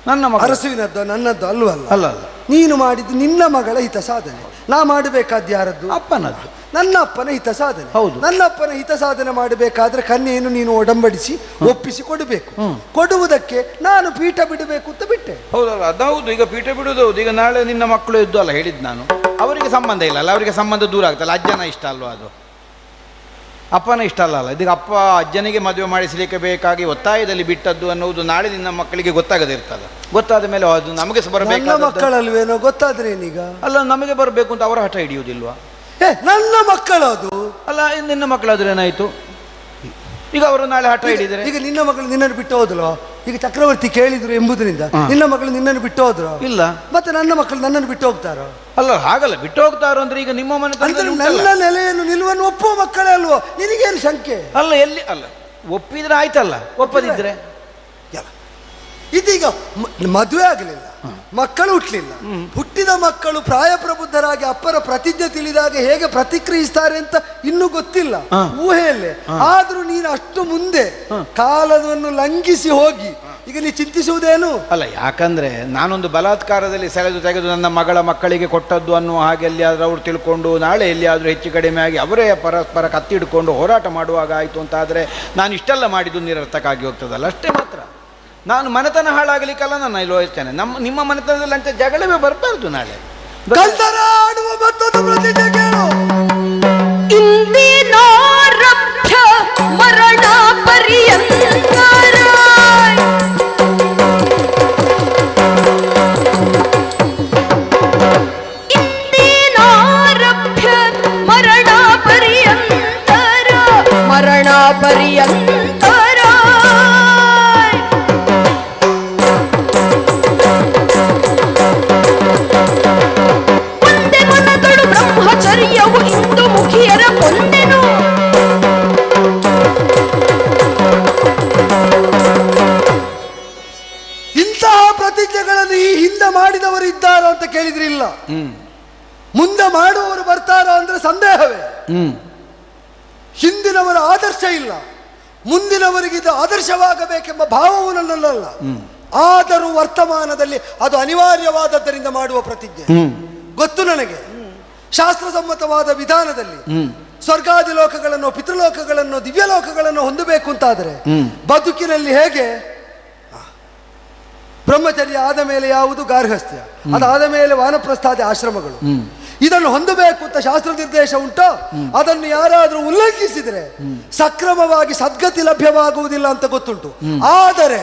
ನನ್ನ ಮಗ ಅರಸುವಿನದ್ದು, ನನ್ನದ್ದು ಅಲ್ವಲ್ಲ. ಅಲ್ಲ ಅಲ್ಲ, ನೀನು ಮಾಡಿದ್ದು ನಿನ್ನ ಮಗಳ ಹಿತ ಸಾಧನೆ. ನಾ ಮಾಡಬೇಕಾದ ಯಾರದ್ದು? ಅಪ್ಪನದ್ದು. ನನ್ನ ಅಪ್ಪನ ಹಿತ ಸಾಧನೆ. ಹೌದು. ನನ್ನ ಅಪ್ಪನ ಹಿತ ಸಾಧನೆ ಮಾಡಬೇಕಾದ್ರೆ ಕನ್ಯೆಯನ್ನು ನೀನು ಒಡಂಬಡಿಸಿ ಒಪ್ಪಿಸಿ ಕೊಡಬೇಕು. ಕೊಡುವುದಕ್ಕೆ ನಾನು ಪೀಠ ಬಿಡಬೇಕು ಅಂತ ಬಿಟ್ಟೆ. ಹೌದಲ್ಲ, ಅದೌದು. ಈಗ ಪೀಠ ಬಿಡುವುದು ಹೌದು. ಈಗ ನಾಳೆ ನಿನ್ನ ಮಕ್ಕಳು ಎದ್ದು ಅಲ್ಲ ಹೇಳಿದ್ದು ನಾನು. ಅವರಿಗೆ ಸಂಬಂಧ ಇಲ್ಲ ಅಲ್ಲ, ಅವರಿಗೆ ಸಂಬಂಧ ದೂರ ಆಗ್ತಲ್ಲ. ಅಜ್ಜನ ಇಷ್ಟ ಅಲ್ವಾ ಅದು, ಅಪ್ಪನ ಇಷ್ಟ ಅಲ್ಲ. ಇದೀಗ ಅಪ್ಪ ಅಜ್ಜನಿಗೆ ಮದುವೆ ಮಾಡಿಸಲಿಕ್ಕೆ ಬೇಕಾಗಿ ಒತ್ತಾಯದಲ್ಲಿ ಬಿಟ್ಟದ್ದು ಅನ್ನುವುದು ನಾಳೆ ನಿನ್ನ ಮಕ್ಕಳಿಗೆ ಗೊತ್ತಾಗದೇ ಇರ್ತದೆ. ಗೊತ್ತಾದ ಮೇಲೆ ಅದು ನಮಗೆ ಬರಬೇಕು. ಮಕ್ಕಳಲ್ವೇನೋ ಗೊತ್ತಾದ್ರೆ ಏನೀಗ? ಅಲ್ಲ, ನಮಗೆ ಬರಬೇಕು ಅಂತ ಅವರ ಹಠ ಹಿಡಿಯುವುದಿಲ್ವಾ? ನನ್ನ ಮಕ್ಕಳು ಅದು. ಅಲ್ಲ, ನಿನ್ನ ಮಕ್ಕಳಾದ್ರೆ ಏನಾಯ್ತು? ಈಗ ಅವರು ನಾಳೆ ಹಠ ಹಿಡಿದರೆ ಈಗ ನಿನ್ನ ಮಕ್ಕಳು ನಿನ್ನನ್ನು ಬಿಟ್ಟು ಹೋದ್ರು, ಈಗ ಚಕ್ರವರ್ತಿ ಕೇಳಿದ್ರು ಎಂಬುದರಿಂದ ನಿನ್ನ ಮಕ್ಕಳು ನಿನ್ನನ್ನು ಬಿಟ್ಟು ಹೋದ್ರು. ಇಲ್ಲ, ಮತ್ತೆ ನನ್ನ ಮಕ್ಕಳು ನನ್ನನ್ನು ಬಿಟ್ಟು ಹೋಗ್ತಾರೋ? ಅಲ್ಲ, ಹಾಗಲ್ಲ. ಬಿಟ್ಟು ಹೋಗ್ತಾರೋ ಅಂದ್ರೆ ಈಗ ನಿಮ್ಮ ಮನೆ ನನ್ನ ನೆಲೆಯನ್ನು ನಿಲುವನ್ನು ಒಪ್ಪುವ ಮಕ್ಕಳೇ ಅಲ್ವೋ? ನಿನಗೇನು ಶಂಕೆ? ಅಲ್ಲ, ಎಲ್ಲಿ ಅಲ್ಲ, ಒಪ್ಪಿದ್ರೆ ಆಯ್ತಲ್ಲ, ಒಪ್ಪದಿದ್ರೆ ಇದೀಗ ಮದುವೆ ಆಗಲಿಲ್ಲ, ಮಕ್ಕಳು ಹುಟ್ಟಲಿಲ್ಲ, ಹುಟ್ಟಿದ ಮಕ್ಕಳು ಪ್ರಾಯಪ್ರಬುದ್ಧರಾಗಿ ಅಪ್ಪರ ಪ್ರತಿಜ್ಞೆ ತಿಳಿದಾಗ ಹೇಗೆ ಪ್ರತಿಕ್ರಿಯಿಸ್ತಾರೆ ಅಂತ ಇನ್ನೂ ಗೊತ್ತಿಲ್ಲ, ಊಹೆಯಲ್ಲೇ. ಆದ್ರೂ ನೀನು ಅಷ್ಟು ಮುಂದೆ ಕಾಲವನ್ನು ಲಂಘಿಸಿ ಹೋಗಿ ಈಗ ನೀ ಚಿಂತಿಸುವುದೇನು? ಅಲ್ಲ, ಯಾಕಂದ್ರೆ ನಾನೊಂದು ಬಲಾತ್ಕಾರದಲ್ಲಿ ಸೆಳೆದು ತೆಗೆದು ನನ್ನ ಮಗಳ ಮಕ್ಕಳಿಗೆ ಕೊಟ್ಟದ್ದು ಅನ್ನುವ ಹಾಗೆ ಎಲ್ಲಿಯಾದ್ರೂ ಅವ್ರು ತಿಳ್ಕೊಂಡು ನಾಳೆ ಎಲ್ಲಿಯಾದ್ರೂ ಹೆಚ್ಚು ಕಡಿಮೆ ಆಗಿ ಅವರೇ ಪರಸ್ಪರ ಕತ್ತಿಡ್ಕೊಂಡು ಹೋರಾಟ ಮಾಡುವಾಗ ಆಯಿತು ಅಂತ ಆದರೆ ನಾನು ಇಷ್ಟೆಲ್ಲ ಮಾಡಿದ್ದು ನಿರರ್ಥಕ ಆಗಿ ಹೋಗ್ತದಲ್ಲ, ಅಷ್ಟೇ ಮಾತ್ರ. ನಾನು ಮನೆತನ ಹಾಳಾಗಲಿಕ್ಕಲ್ಲ ನಾನು ಇಲ್ಲಿ ಯೋಚನೆ. ನಿಮ್ಮ ಮನೆತನದಲ್ಲಿ ಅಂತ ಜಗಳವೇ ಬರಬಾರ್ದು ನಾಳೆ. ಇಂದಿನಾರಭ್ಯ ಮರಣ ಪರ್ಯಂತರ ಇಂದಿನಾರಭ್ಯ ಮರಣ ಪರ್ಯಂತರ ಮರಣ ಪರ್ಯಂತರ ಬ್ರಹ್ಮಚರ್ಯವು ಇಂದು ಮುಖಿಯರ ಕೊಂದೆನು. ಇಂತಹ ಪ್ರತಿಜ್ಞೆಗಳನ್ನು ಈ ಹಿಂದೆ ಮಾಡಿದವರು ಇದ್ದಾರೋ ಅಂತ ಕೇಳಿದ್ರೆ ಇಲ್ಲ. ಮುಂದೆ ಮಾಡುವವರು ಬರ್ತಾರೋ ಅಂದ್ರೆ ಸಂದೇಹವೇ. ಹಿಂದಿನವರ ಆದರ್ಶ ಇಲ್ಲ, ಮುಂದಿನವರಿಗೆ ಇದು ಆದರ್ಶವಾಗಬೇಕೆಂಬ ಭಾವವು ನನ್ನಲ್ಲ. ಆದರೂ ವರ್ತಮಾನದಲ್ಲಿ ಅದು ಅನಿವಾರ್ಯವಾದದ್ದರಿಂದ ಮಾಡುವ ಪ್ರತಿಜ್ಞೆ. ಗೊತ್ತು ನನಗೆ, ಶಾಸ್ತ್ರಸಮ್ಮತವಾದ ವಿಧಾನದಲ್ಲಿ ಸ್ವರ್ಗಾದಿ ಲೋಕಗಳನ್ನು, ಪಿತೃಲೋಕಗಳನ್ನು, ದಿವ್ಯಲೋಕಗಳನ್ನು ಹೊಂದಬೇಕು ಅಂತಾದರೆ ಬದುಕಿನಲ್ಲಿ ಹೇಗೆ ಬ್ರಹ್ಮಚರ್ಯ ಆದ ಮೇಲೆ ಯಾವುದು ಗಾರ್ಹಸ್ಥ್ಯ, ಅದಾದ ಮೇಲೆ ವಾನಪ್ರಸ್ಥಾದಿ ಆಶ್ರಮಗಳು, ಇದನ್ನು ಹೊಂದಬೇಕು ಅಂತ ಶಾಸ್ತ್ರ ನಿರ್ದೇಶ ಉಂಟು. ಅದನ್ನು ಯಾರಾದರೂ ಉಲ್ಲಂಘಿಸಿದರೆ ಸಕ್ರಮವಾಗಿ ಸದ್ಗತಿ ಲಭ್ಯವಾಗುವುದಿಲ್ಲ ಅಂತ ಗೊತ್ತುಂಟು. ಆದರೆ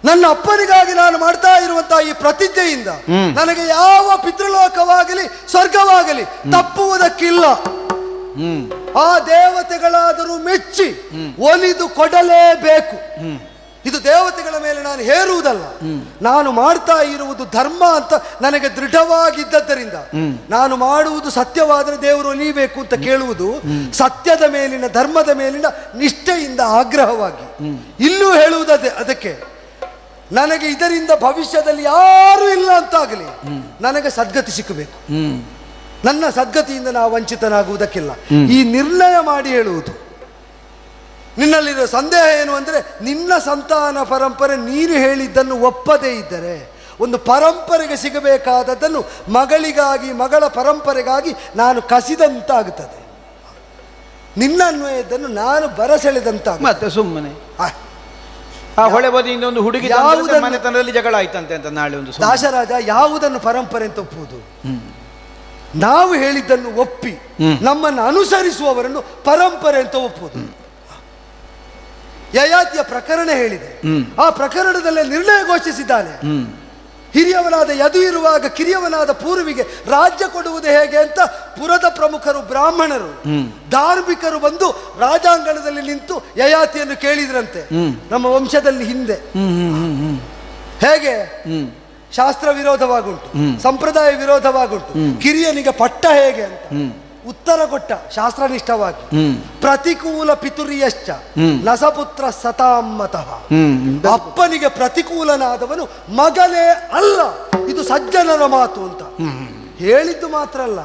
ನನ್ನ ಅಪ್ಪನಿಗಾಗಿ ನಾನು ಮಾಡ್ತಾ ಇರುವಂತಹ ಈ ಪ್ರತಿಜ್ಞೆಯಿಂದ ನನಗೆ ಯಾವ ಪಿತೃಲೋಕವಾಗಲಿ ಸ್ವರ್ಗವಾಗಲಿ ತಪ್ಪುವುದಕ್ಕಿಲ್ಲ. ಆ ದೇವತೆಗಳಾದರೂ ಮೆಚ್ಚಿ ಒಲಿದು ಕೊಡಲೇಬೇಕು. ಇದು ದೇವತೆಗಳ ಮೇಲೆ ನಾನು ಹೇರುವುದಲ್ಲ, ನಾನು ಮಾಡ್ತಾ ಇರುವುದು ಧರ್ಮ ಅಂತ ನನಗೆ ದೃಢವಾಗಿದ್ದರಿಂದ ನಾನು ಮಾಡುವುದು ಸತ್ಯವಾದರೆ ದೇವರು ಒಲಿಯಬೇಕು ಅಂತ ಕೇಳುವುದು ಸತ್ಯದ ಮೇಲಿನ, ಧರ್ಮದ ಮೇಲಿನ ನಿಷ್ಠೆಯಿಂದ, ಆಗ್ರಹವಾಗಿ. ಇಲ್ಲೂ ಹೇಳುವುದು ಅದಕ್ಕೆ, ನನಗೆ ಇದರಿಂದ ಭವಿಷ್ಯದಲ್ಲಿ ಯಾರೂ ಇಲ್ಲ ಅಂತಾಗಲಿ ನನಗೆ ಸದ್ಗತಿ ಸಿಕ್ಕಬೇಕು. ನನ್ನ ಸದ್ಗತಿಯಿಂದ ನಾವು ವಂಚಿತನಾಗುವುದಕ್ಕಿಲ್ಲ. ಈ ನಿರ್ಣಯ ಮಾಡಿ ಹೇಳುವುದು. ನಿನ್ನಲ್ಲಿರೋ ಸಂದೇಹ ಏನು ಅಂದರೆ, ನಿನ್ನ ಸಂತಾನ ಪರಂಪರೆ ನೀನು ಹೇಳಿದ್ದನ್ನು ಒಪ್ಪದೇ ಇದ್ದರೆ ಒಂದು ಪರಂಪರೆಗೆ ಸಿಗಬೇಕಾದದ್ದನ್ನು ಮಗಳಿಗಾಗಿ, ಮಗಳ ಪರಂಪರೆಗಾಗಿ ನಾನು ಕಸಿದಂತಾಗುತ್ತದೆ. ನಿನ್ನ ಅನ್ವಯದನ್ನು ನಾನು ಬರಸೆಳೆದಂತಾಗ ಮತ್ತೆ ಸುಮ್ಮನೆ ಆ ಹೊಳೆ ಬದಿಯಿಂದ ಒಂದು ಹುಡುಗಿ ಮನೆತನದಲ್ಲಿ ಜಗಳ ಆಯ್ತಂತೆ ಅಂತ ನಾಳೆ ಒಂದು ದಾಸರಾಜ ಯಾವುದನ್ನು ಪರಂಪರೆ ಅಂತ ಒಪ್ಪುವುದು? ನಾವು ಹೇಳಿದ್ದನ್ನು ಒಪ್ಪಿ ನಮ್ಮನ್ನು ಅನುಸರಿಸುವವರನ್ನು ಪರಂಪರೆ ಅಂತ ಒಪ್ಪುವುದು. ಯಯಾತಿಯ ಪ್ರಕರಣ ಹೇಳಿದೆ, ಆ ಪ್ರಕರಣದಲ್ಲೇ ನಿರ್ಣಯ ಘೋಷಿಸಿದ್ದಾನೆ. ಹಿರಿಯವನಾದ ಯದು ಇರುವಾಗ ಕಿರಿಯವನಾದ ಪೂರ್ವಿಗೆ ರಾಜ್ಯ ಕೊಡುವುದು ಹೇಗೆ ಅಂತ ಪುರದ ಪ್ರಮುಖರು, ಬ್ರಾಹ್ಮಣರು, ಧಾರ್ಮಿಕರು ಬಂದು ರಾಜಾಂಗಣದಲ್ಲಿ ನಿಂತು ಯಯಾತಿಯನ್ನು ಕೇಳಿದ್ರಂತೆ. ನಮ್ಮ ವಂಶದಲ್ಲಿ ಹಿಂದೆ ಹೇಗೆ ಶಾಸ್ತ್ರ ವಿರೋಧವಾಗುಂಟು, ಸಂಪ್ರದಾಯ ವಿರೋಧವಾಗುಂಟು, ಕಿರಿಯನಿಗೆ ಪಟ್ಟ ಹೇಗೆ ಅಂತ ಉತ್ತರ ಕೊಟ್ಟ ಶಾಸ್ತ್ರನಿಷ್ಠವಾಗಿ. ಪ್ರತಿಕೂಲ ಪಿತುರಿಯಶ್ಚ ನಸಪುತ್ರ ಸತಾಮತಃ. ಅಪ್ಪನಿಗೆ ಪ್ರತಿಕೂಲನಾದವನು ಮಗನೇ ಅಲ್ಲ, ಇದು ಸಜ್ಜನರ ಮಾತು ಅಂತ ಹೇಳಿದ್ದು ಮಾತ್ರ ಅಲ್ಲ,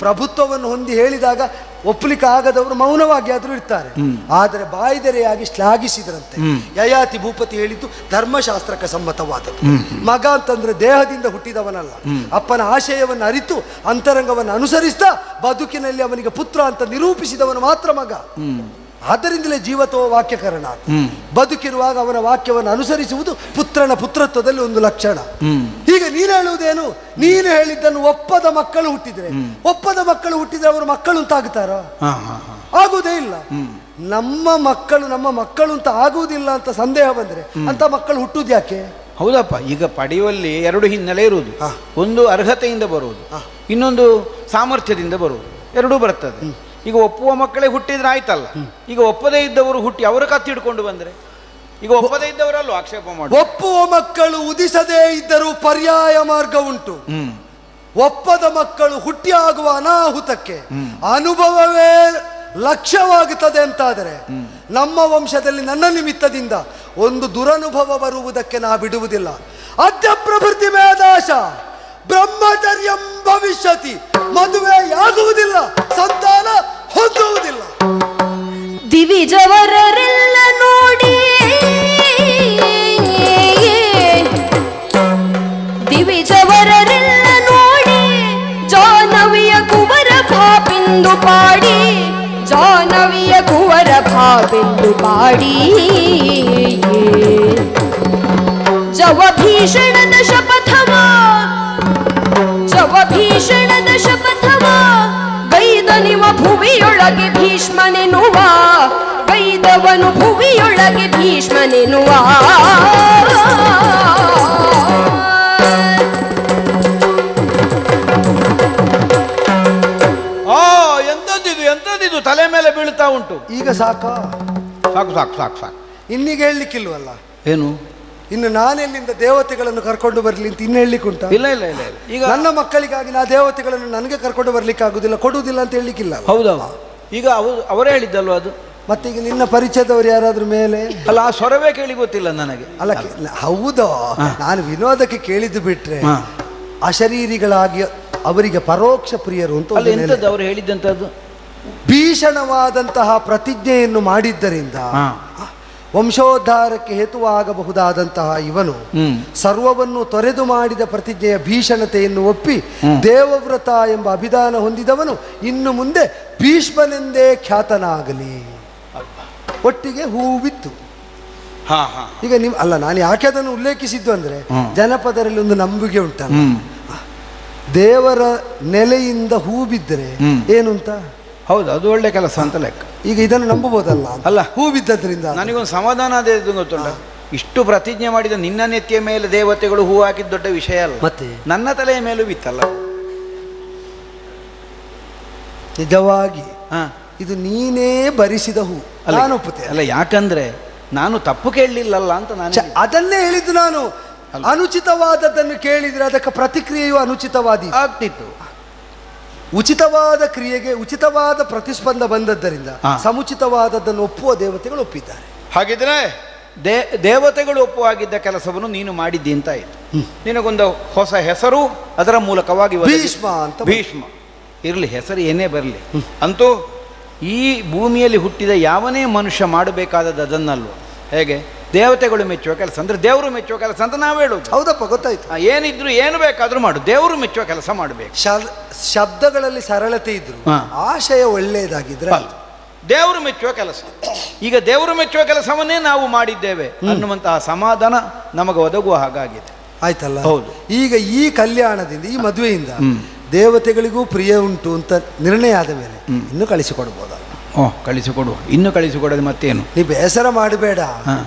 ಪ್ರಭುತ್ವವನ್ನು ಹೊಂದಿ ಹೇಳಿದಾಗ ಒಪ್ಪಲಿಕ್ಕೆ ಆಗದವರು ಮೌನವಾಗಿ ಆದರೂ ಇರ್ತಾರೆ. ಆದರೆ ಬಾಯಿದೆರೆಯಾಗಿ ಶ್ಲಾಘಿಸಿದ್ರಂತೆ. ಯಯಾತಿ ಭೂಪತಿ ಹೇಳಿದ್ದು ಧರ್ಮಶಾಸ್ತ್ರಕ್ಕೆ ಸಮ್ಮತವಾದದ್ದು. ಮಗ ಅಂತಂದ್ರೆ ದೇಹದಿಂದ ಹುಟ್ಟಿದವನಲ್ಲ, ಅಪ್ಪನ ಆಶಯವನ್ನು ಅರಿತು ಅಂತರಂಗವನ್ನು ಅನುಸರಿಸ್ತಾ ಬದುಕಿನಲ್ಲಿ ಅವನಿಗೆ ಪುತ್ರ ಅಂತ ನಿರೂಪಿಸಿದವನು ಮಾತ್ರ ಮಗ. ಆದ್ದರಿಂದಲೇ ಜೀವತೋ ವಾಕ್ಯಕರಣ. ಬದುಕಿರುವಾಗ ಅವನ ವಾಕ್ಯವನ್ನು ಅನುಸರಿಸುವುದು ಪುತ್ರನ ಪುತ್ರತ್ವದಲ್ಲಿ ಒಂದು ಲಕ್ಷಣ. ಈಗ ನೀನು ಹೇಳುವುದೇನು? ನೀನು ಹೇಳಿದ್ದನ್ನು ಒಪ್ಪದ ಮಕ್ಕಳು ಹುಟ್ಟಿದ್ರೆ, ಒಪ್ಪದ ಮಕ್ಕಳು ಹುಟ್ಟಿದ್ರೆ ಅವರು ಮಕ್ಕಳು ಅಂತ ಆಗುತ್ತಾರೋ? ಆಗುವುದೇ ಇಲ್ಲ. ನಮ್ಮ ಮಕ್ಕಳು ಅಂತ ಆಗುವುದಿಲ್ಲ ಅಂತ ಸಂದೇಹ ಬಂದ್ರೆ ಅಂತ ಮಕ್ಕಳು ಹುಟ್ಟುವುದು ಯಾಕೆ? ಹೌದಪ್ಪ, ಈಗ ಪಡೆಯುವಲ್ಲಿ ಎರಡು ಹಿನ್ನೆಲೆ ಇರುವುದು. ಒಂದು ಅರ್ಹತೆಯಿಂದ ಬರುವುದು, ಇನ್ನೊಂದು ಸಾಮರ್ಥ್ಯದಿಂದ ಬರುವುದು. ಎರಡೂ ಬರ್ತದೆ. ಈಗ ಒಪ್ಪುವ ಮಕ್ಕಳೇ ಹುಟ್ಟಿದ್ರೆ ಆಯ್ತಲ್ಲ. ಈಗ ಒಪ್ಪದೇ ಇದ್ದವರು ಹುಟ್ಟಿ ಅವರ ಕತ್ತಿಡ್ಕೊಂಡು ಬಂದ್ರೆ ಈಗ ಒಪ್ಪದೇ ಇದ್ದವರಲ್ಲೂ ಆಕ್ಷೇಪ ಮಾಡಿ. ಒಪ್ಪುವ ಮಕ್ಕಳು ಉದಿಸದೇ ಇದ್ದರೂ ಪರ್ಯಾಯ ಮಾರ್ಗ ಉಂಟು. ಒಪ್ಪದ ಮಕ್ಕಳು ಹುಟ್ಟಿ ಆಗುವ ಅನಾಹುತಕ್ಕೆ ಅನುಭವವೇ ಲಕ್ಷ್ಯವಾಗುತ್ತದೆ ಅಂತಾದರೆ ನಮ್ಮ ವಂಶದಲ್ಲಿ ನನ್ನ ನಿಮಿತ್ತದಿಂದ ಒಂದು ದುರನುಭವ ಬರುವುದಕ್ಕೆ ನಾ ಬಿಡುವುದಿಲ್ಲ. ಅದ್ಯ ಪ್ರವೃತ್ತಿ ಮೇಧಾಶ ಬ್ರಹ್ಮಚರ್ಯಂ ಭವಿಷ್ಯತಿ. ಮದುವೆಯಾಗುವುದಿಲ್ಲ, ಸಂತಾನ ಹೊಂದುವುದಿಲ್ಲ. ದಿವಿಜವರರೆಲ್ಲ ನೋಡಿ ದಿವಿಜವರರೆಲ್ಲ ನೋಡಿ ಜಾನವಿಯ ಕುವರ ಭಾಪಿಂದು ಪಾಡಿ ಜಾನವಿಯ ಕುವರ ಭಾಪಿಂದು ಪಾಡಿ ಜವ ಭೀಷಣದ ಶಪಥವ ಜವ ಭೀಷಣದ ಶಪಥವ ಗೈದನಿವ ಭುವಿಯೊಳಗೆ ಭೀಷ್ಮನೆನುವ ಗೈದವನು ಭುವಿಯೊಳಗೆ ಭೀಷ್ಮನೆನುವ. ಎಂತದಿದು ತಲೆ ಮೇಲೆ ಬೀಳ್ತಾ ಉಂಟು. ಈಗ ಸಾಕು ಸಾಕು ಸಾಕು ಸಾಕು ಸಾಕು. ಇನ್ನೀಗ ಹೇಳಲಿಕ್ಕಿಲ್ವಲ್ಲ. ಏನು ಇನ್ನು ನಾನೆಲ್ಲಿಂದ ದೇವತೆಗಳನ್ನು ಕರ್ಕೊಂಡು ಬರ್ಲಿ ಅಂತ ಇನ್ನು ಹೇಳಲಿಕ್ಕುಂಟ? ಇಲ್ಲ ಇಲ್ಲ ಇಲ್ಲ ಇಲ್ಲ. ಈಗ ನನ್ನ ಮಕ್ಕಳಿಗಾಗಿ ನಾ ದೇವತೆಗಳನ್ನು ನನಗೆ ಕರ್ಕೊಂಡು ಬರ್ಲಿಕ್ಕೆ ಆಗುದಿಲ್ಲ, ಕೊಡುವುದಿಲ್ಲ ಅಂತ ಹೇಳಲಿಕ್ಕಿಲ್ಲ. ಹೌದವ. ಈಗ ಅವರೇ ಹೇಳಿದ್ದಲ್ವ ಅದು. ಮತ್ತೆ ಈಗ ನಿನ್ನ ಪರಿಚಯದವರು ಯಾರಾದ್ರೂ ಮೇಲೆ ಅಲ್ಲ, ಆ ಸ್ವರವೇ ಕೇಳಿ ಗೊತ್ತಿಲ್ಲ ನನಗೆ. ಅಲ್ಲ ಹೌದೋ, ನಾನು ವಿನೋದಕ್ಕೆ ಕೇಳಿದ್ದು ಬಿಟ್ರೆ ಅಶರೀರಿಗಳಾಗಿ ಅವರಿಗೆ ಪರೋಕ್ಷ ಪ್ರಿಯರು ಅಂತ. ಅವರು ಹೇಳಿದ್ದಂಥದ್ದು ಭೀಷಣವಾದಂತಹ ಪ್ರತಿಜ್ಞೆಯನ್ನು ಮಾಡಿದ್ದರಿಂದ ವಂಶೋದ್ಧಾರಕ್ಕೆ ಹೇತುವಾಗಬಹುದಾದಂತಹ ಇವನು ಸರ್ವವನ್ನು ತೊರೆದು ಮಾಡಿದ ಪ್ರತಿಜ್ಞೆಯ ಭೀಷಣತೆಯನ್ನು ಒಪ್ಪಿ ದೇವವ್ರತ ಎಂಬ ಅಭಿಧಾನ ಹೊಂದಿದವನು ಇನ್ನು ಮುಂದೆ ಭೀಷ್ಮನೆಂದೇ ಖ್ಯಾತನಾಗಲಿ. ಒಟ್ಟಿಗೆ ಹೂವು ಬಿತ್ತು. ಈಗ ನೀವು ಅಲ್ಲ, ನಾನು ಯಾಕೆ ಅದನ್ನು ಉಲ್ಲೇಖಿಸಿದ್ದು ಅಂದ್ರೆ ಜನಪದರಲ್ಲಿ ಒಂದು ನಂಬಿಕೆ ಉಂಟಲ್ಲ, ದೇವರ ನೆಲೆಯಿಂದ ಹೂ ಬಿದ್ದರೆ ಏನು ಅಂತ. ಹೌದು, ಅದು ಒಳ್ಳೆ ಕೆಲಸ ಅಂತ ಲೆಕ್ಕ. ಈಗ ಇದನ್ನು ನಂಬಬಹುದಲ್ಲ ಅಲ್ಲ, ಹೂ ಬಿದ್ದದ್ರಿಂದ ನನಗೊಂದು ಸಮಾಧಾನ ಅದೇ ಗೊತ್ತುಂಟ. ಇಷ್ಟು ಪ್ರತಿಜ್ಞೆ ಮಾಡಿದ ನಿನ್ನ ನೆತ್ತಿಯ ಮೇಲೆ ದೇವತೆಗಳು ಹೂ ಹಾಕಿದ ದೊಡ್ಡ ವಿಷಯ ಅಲ್ಲ, ಮತ್ತೆ ನನ್ನ ತಲೆಯ ಮೇಲೂ ಬಿತ್ತಲ್ಲ. ನಿಜವಾಗಿ ಇದು ನೀನೇ ಭರಿಸಿದ ಹೂ ನಾನು ಒಪ್ಪುತ್ತೆ. ಅಲ್ಲ, ಯಾಕಂದ್ರೆ ನಾನು ತಪ್ಪು ಕೇಳಲಿಲ್ಲಲ್ಲ ಅಂತ ನಾನು ಅದನ್ನೇ ಹೇಳಿದ್ದು. ನಾನು ಅನುಚಿತವಾದದ್ದನ್ನು ಕೇಳಿದ್ರೆ ಅದಕ್ಕೆ ಪ್ರತಿಕ್ರಿಯೆಯು ಅನುಚಿತವಾದಿ ಆಗ್ತಿತ್ತು. ಉಚಿತವಾದ ಕ್ರಿಯೆಗೆ ಉಚಿತವಾದ ಪ್ರತಿಸ್ಪಂದ ಬಂದದ್ದರಿಂದ ಸಮುಚಿತವಾದದ್ದನ್ನು ಒಪ್ಪುವ ದೇವತೆಗಳು ಒಪ್ಪಿದ್ದಾರೆ. ಹಾಗಿದ್ರೆ ದೇವತೆಗಳು ಒಪ್ಪುವಾಗಿದ್ದ ಕೆಲಸವನ್ನು ನೀನು ಮಾಡಿದ್ದಿ ಅಂತ ಆಯ್ತು. ನಿನಗೊಂದು ಹೊಸ ಹೆಸರು ಅದರ ಮೂಲಕವಾಗಿ ಭೀಷ್ಮ ಅಂತ. ಭೀಷ್ಮ ಇರಲಿ, ಹೆಸರು ಏನೇ ಬರಲಿ, ಅಂತೂ ಈ ಭೂಮಿಯಲ್ಲಿ ಹುಟ್ಟಿದ ಯಾವನೇ ಮನುಷ್ಯ ಮಾಡಬೇಕಾದದ್ದು ಅದನ್ನಲ್ವ. ಹೇಗೆ ದೇವತೆಗಳು ಮೆಚ್ಚುವ ಕೆಲಸ ಅಂದ್ರೆ ದೇವರು ಮೆಚ್ಚುವ ಕೆಲಸ ಅಂತ ನಾವು ಹೇಳೋದು. ಹೌದಪ್ಪ, ಗೊತ್ತಾಯ್ತು. ಏನಿದ್ರು ಏನು ಬೇಕಾದ್ರೂ ಮಾಡು, ದೇವರು ಮೆಚ್ಚುವ ಕೆಲಸ ಮಾಡಬೇಕು. ಶಬ್ದಗಳಲ್ಲಿ ಸರಳತೆ ಇದ್ರು, ಆಶಯ ಒಳ್ಳೆಯದಾಗಿದ್ರೆ ದೇವರು ಮೆಚ್ಚುವ ಕೆಲಸ. ಈಗ ದೇವರು ಮೆಚ್ಚುವ ಕೆಲಸವನ್ನೇ ನಾವು ಮಾಡಿದ್ದೇವೆ ಅನ್ನುವಂತಹ ಸಮಾಧಾನ ನಮಗೆ ಒದಗುವ ಹಾಗಾಗಿದೆ. ಆಯ್ತಲ್ಲ. ಹೌದು. ಈಗ ಈ ಕಲ್ಯಾಣದಿಂದ, ಈ ಮದುವೆಯಿಂದ ದೇವತೆಗಳಿಗೂ ಪ್ರಿಯ ಉಂಟು ಅಂತ ನಿರ್ಣಯ ಆದ ಮೇಲೆ ಇನ್ನು ಕಳಿಸಿಕೊಡ್ಬೋದಲ್ಲ? ಕಳಿಸಿಕೊಡುವ. ಇನ್ನು ಕಳಿಸಿಕೊಡೋದು ಮತ್ತೇನು? ನೀ ಬೇಸರ ಮಾಡಬೇಡ.